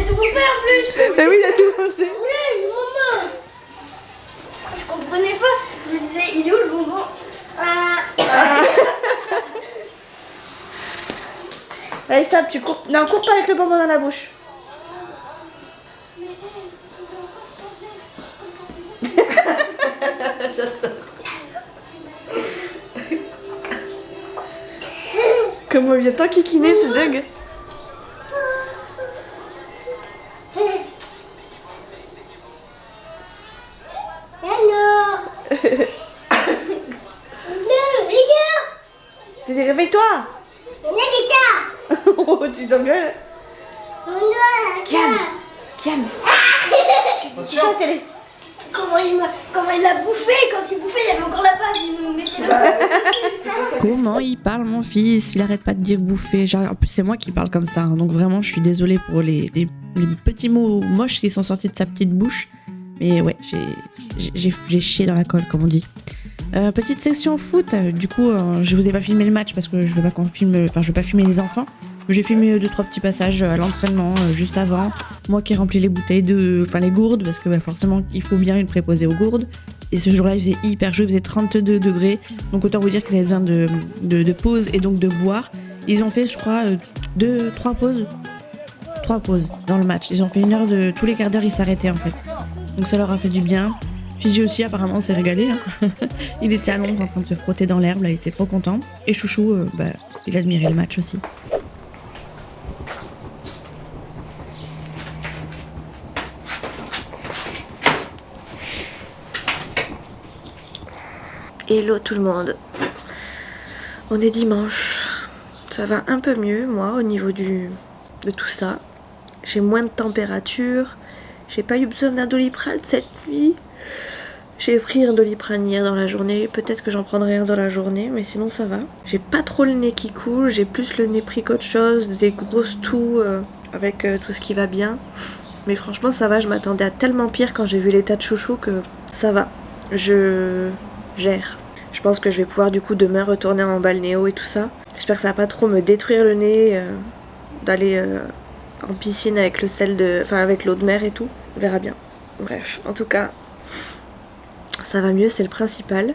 tout bouffé en plus. Ah oui, il a tout mangé. Je comprenais pas. Je me disais, il est où le bonbon? Allez, stop, tu cours. Non, cours pas avec le bonbon dans la bouche. Comment il vient tant kikiner ce jug. Réveille-toi. Oh, tu t'engueules. Calme. Calme. Attention. Chante, elle est. Comment il l'a bouffé? Quand il bouffait, il y avait encore la pâte. Il nous mettait la Comment il parle, mon fils? Il arrête pas de dire bouffer. Genre, en plus, c'est moi qui parle comme ça. Hein, donc vraiment, je suis désolée pour les petits mots moches qui sont sortis de sa petite bouche. Mais ouais, j'ai chié dans la colle, comme on dit. Petite section foot. Du coup, je vous ai pas filmé le match parce que je veux pas qu'on filme. Enfin, je veux pas filmer les enfants. J'ai filmé 2-3 petits passages à l'entraînement juste avant. Moi qui ai rempli les bouteilles les gourdes parce que forcément il faut bien une préposée aux gourdes. Et ce jour-là il faisait hyper chaud, il faisait 32 degrés. Donc autant vous dire qu'ils avaient besoin de pause et donc de boire. Ils ont fait je crois 3 pauses. 3 pauses dans le match. Ils ont fait 1 heure de... Tous les quarts d'heure, ils s'arrêtaient en fait. Donc ça leur a fait du bien. Fiji aussi, apparemment, s'est régalé. Hein. Il était à l'ombre en train de se frotter dans l'herbe, là, il était trop content. Et Chouchou, il admirait le match aussi. Hello tout le monde. On est dimanche. Ça va un peu mieux, moi, au niveau de tout ça. J'ai moins de température. J'ai pas eu besoin d'un Doliprane cette nuit. J'ai pris un Doliprane hier dans la journée. Peut-être que j'en prendrai un dans la journée, mais sinon ça va. J'ai pas trop le nez qui coule. J'ai plus le nez pris qu'autre chose. Des grosses toux avec tout ce qui va bien. Mais franchement, ça va. Je m'attendais à tellement pire quand j'ai vu l'état de Chouchou que ça va. Je gère. Je pense que je vais pouvoir du coup demain retourner en balnéo et tout ça. J'espère que ça va pas trop me détruire le nez, d'aller en piscine avec avec l'eau de mer et tout. On verra bien. Bref, en tout cas, ça va mieux, c'est le principal.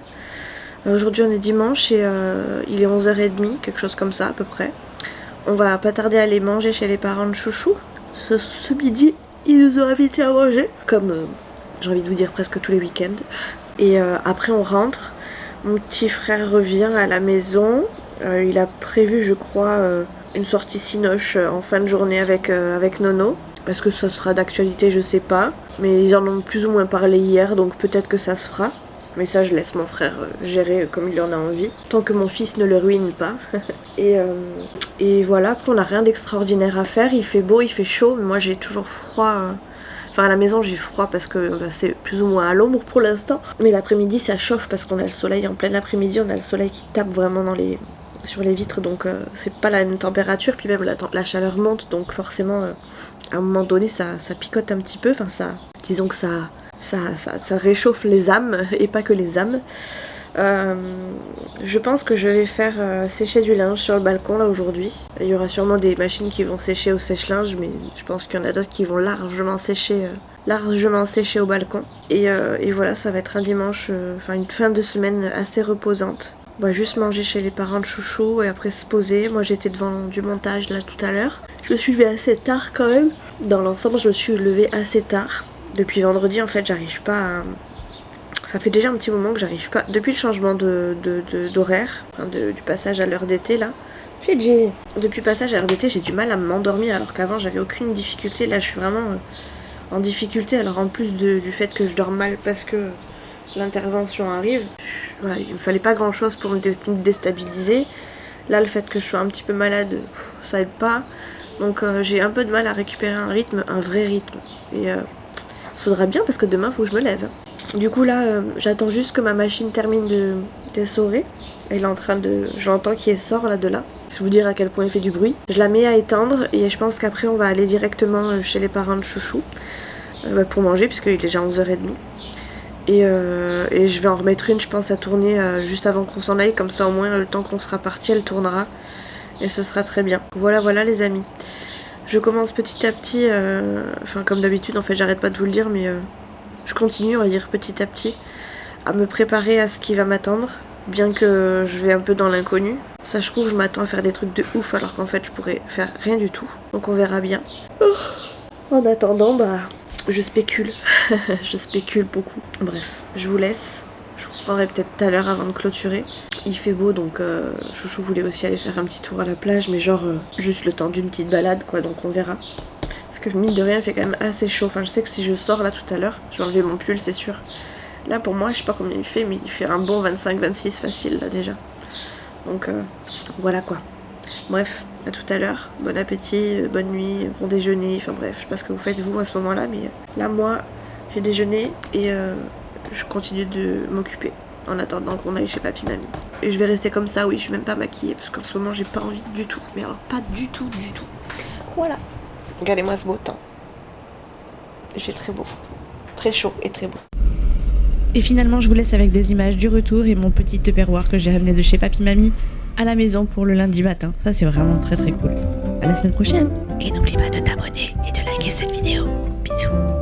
Aujourd'hui on est dimanche et il est 11h30, quelque chose comme ça à peu près. On va pas tarder à aller manger chez les parents de Chouchou. Ce midi, ils nous ont invités à manger, comme j'ai envie de vous dire presque tous les week-ends. Et après on rentre. Mon petit frère revient à la maison. Il a prévu, je crois, une sortie cinoche en fin de journée avec Nono. Est-ce que ça sera d'actualité, je sais pas. Mais ils en ont plus ou moins parlé hier, donc peut-être que ça se fera. Mais ça, je laisse mon frère gérer comme il en a envie. Tant que mon fils ne le ruine pas. Et voilà, après on n'a rien d'extraordinaire à faire. Il fait beau, il fait chaud, mais moi j'ai toujours froid. Enfin à la maison j'ai froid parce que c'est plus ou moins à l'ombre pour l'instant. Mais l'après-midi ça chauffe parce qu'on a le soleil en plein après-midi. On a le soleil qui tape vraiment sur les vitres. Donc c'est pas la même température. Puis même la chaleur monte. Donc forcément à un moment donné ça picote un petit peu. Enfin disons que ça réchauffe les âmes et pas que les âmes. Je pense que je vais faire sécher du linge sur le balcon là aujourd'hui. Il y aura sûrement des machines qui vont sécher au sèche-linge, mais je pense qu'il y en a d'autres qui vont largement sécher au balcon. Et voilà, ça va être un dimanche, une fin de semaine assez reposante. On va juste manger chez les parents de Chouchou et après se poser. Moi j'étais devant du montage là tout à l'heure. Je me suis levée assez tard quand même. Dans l'ensemble je me suis levée assez tard. Depuis vendredi en fait j'arrive pas à... Ça fait déjà un petit moment que j'arrive pas... Depuis le changement d'horaire, du passage à l'heure d'été là. Depuis le passage à l'heure d'été j'ai du mal à m'endormir alors qu'avant j'avais aucune difficulté. Là je suis vraiment en difficulté. Alors en plus du fait que je dors mal parce que l'intervention arrive, voilà, il me fallait pas grand chose pour me déstabiliser. Là le fait que je sois un petit peu malade, ça aide pas. Donc j'ai un peu de mal à récupérer un vrai rythme. Et faudra bien parce que demain faut que je me lève. Du coup là j'attends juste que ma machine termine d'essorer. Elle est en train de... J'entends qu'il sort là de là. Je vais vous dire à quel point il fait du bruit. Je la mets à étendre et je pense qu'après on va aller directement chez les parents de Chouchou pour manger puisqu'il est déjà 11h30. Et je vais en remettre une je pense à tourner juste avant qu'on s'en aille. Comme ça au moins le temps qu'on sera parti elle tournera. Et ce sera très bien. Voilà les amis. Je commence petit à petit, comme d'habitude en fait j'arrête pas de vous le dire mais je continue on va dire petit à petit à me préparer à ce qui va m'attendre. Bien que je vais un peu dans l'inconnu. Ça je trouve je m'attends à faire des trucs de ouf alors qu'en fait je pourrais faire rien du tout. Donc on verra bien. En attendant je spécule. Je spécule beaucoup. Bref, je vous laisse. Je vous prendrai peut-être tout à l'heure avant de clôturer. Il fait beau donc Chouchou voulait aussi aller faire un petit tour à la plage mais genre juste le temps d'une petite balade quoi donc on verra. Parce que mine de rien il fait quand même assez chaud. Enfin je sais que si je sors là tout à l'heure, je vais enlever mon pull c'est sûr. Là pour moi je sais pas combien il fait mais il fait un bon 25-26 facile là déjà. Donc voilà quoi. Bref, à tout à l'heure. Bon appétit, bonne nuit, bon déjeuner, enfin bref, je sais pas ce que vous faites vous à ce moment là mais là moi j'ai déjeuné et je continue de m'occuper en attendant qu'on aille chez papy mamie. Et je vais rester comme ça, oui, je suis même pas maquillée parce qu'en ce moment j'ai pas envie du tout. Mais alors pas du tout. Voilà. Regardez-moi ce beau temps. Il fait très beau. Très chaud et très beau. Et finalement je vous laisse avec des images du retour et mon petit tupperware que j'ai ramené de chez papy mamie à la maison pour le lundi matin. Ça c'est vraiment très cool. À la semaine prochaine. Et n'oublie pas de t'abonner et de liker cette vidéo. Bisous.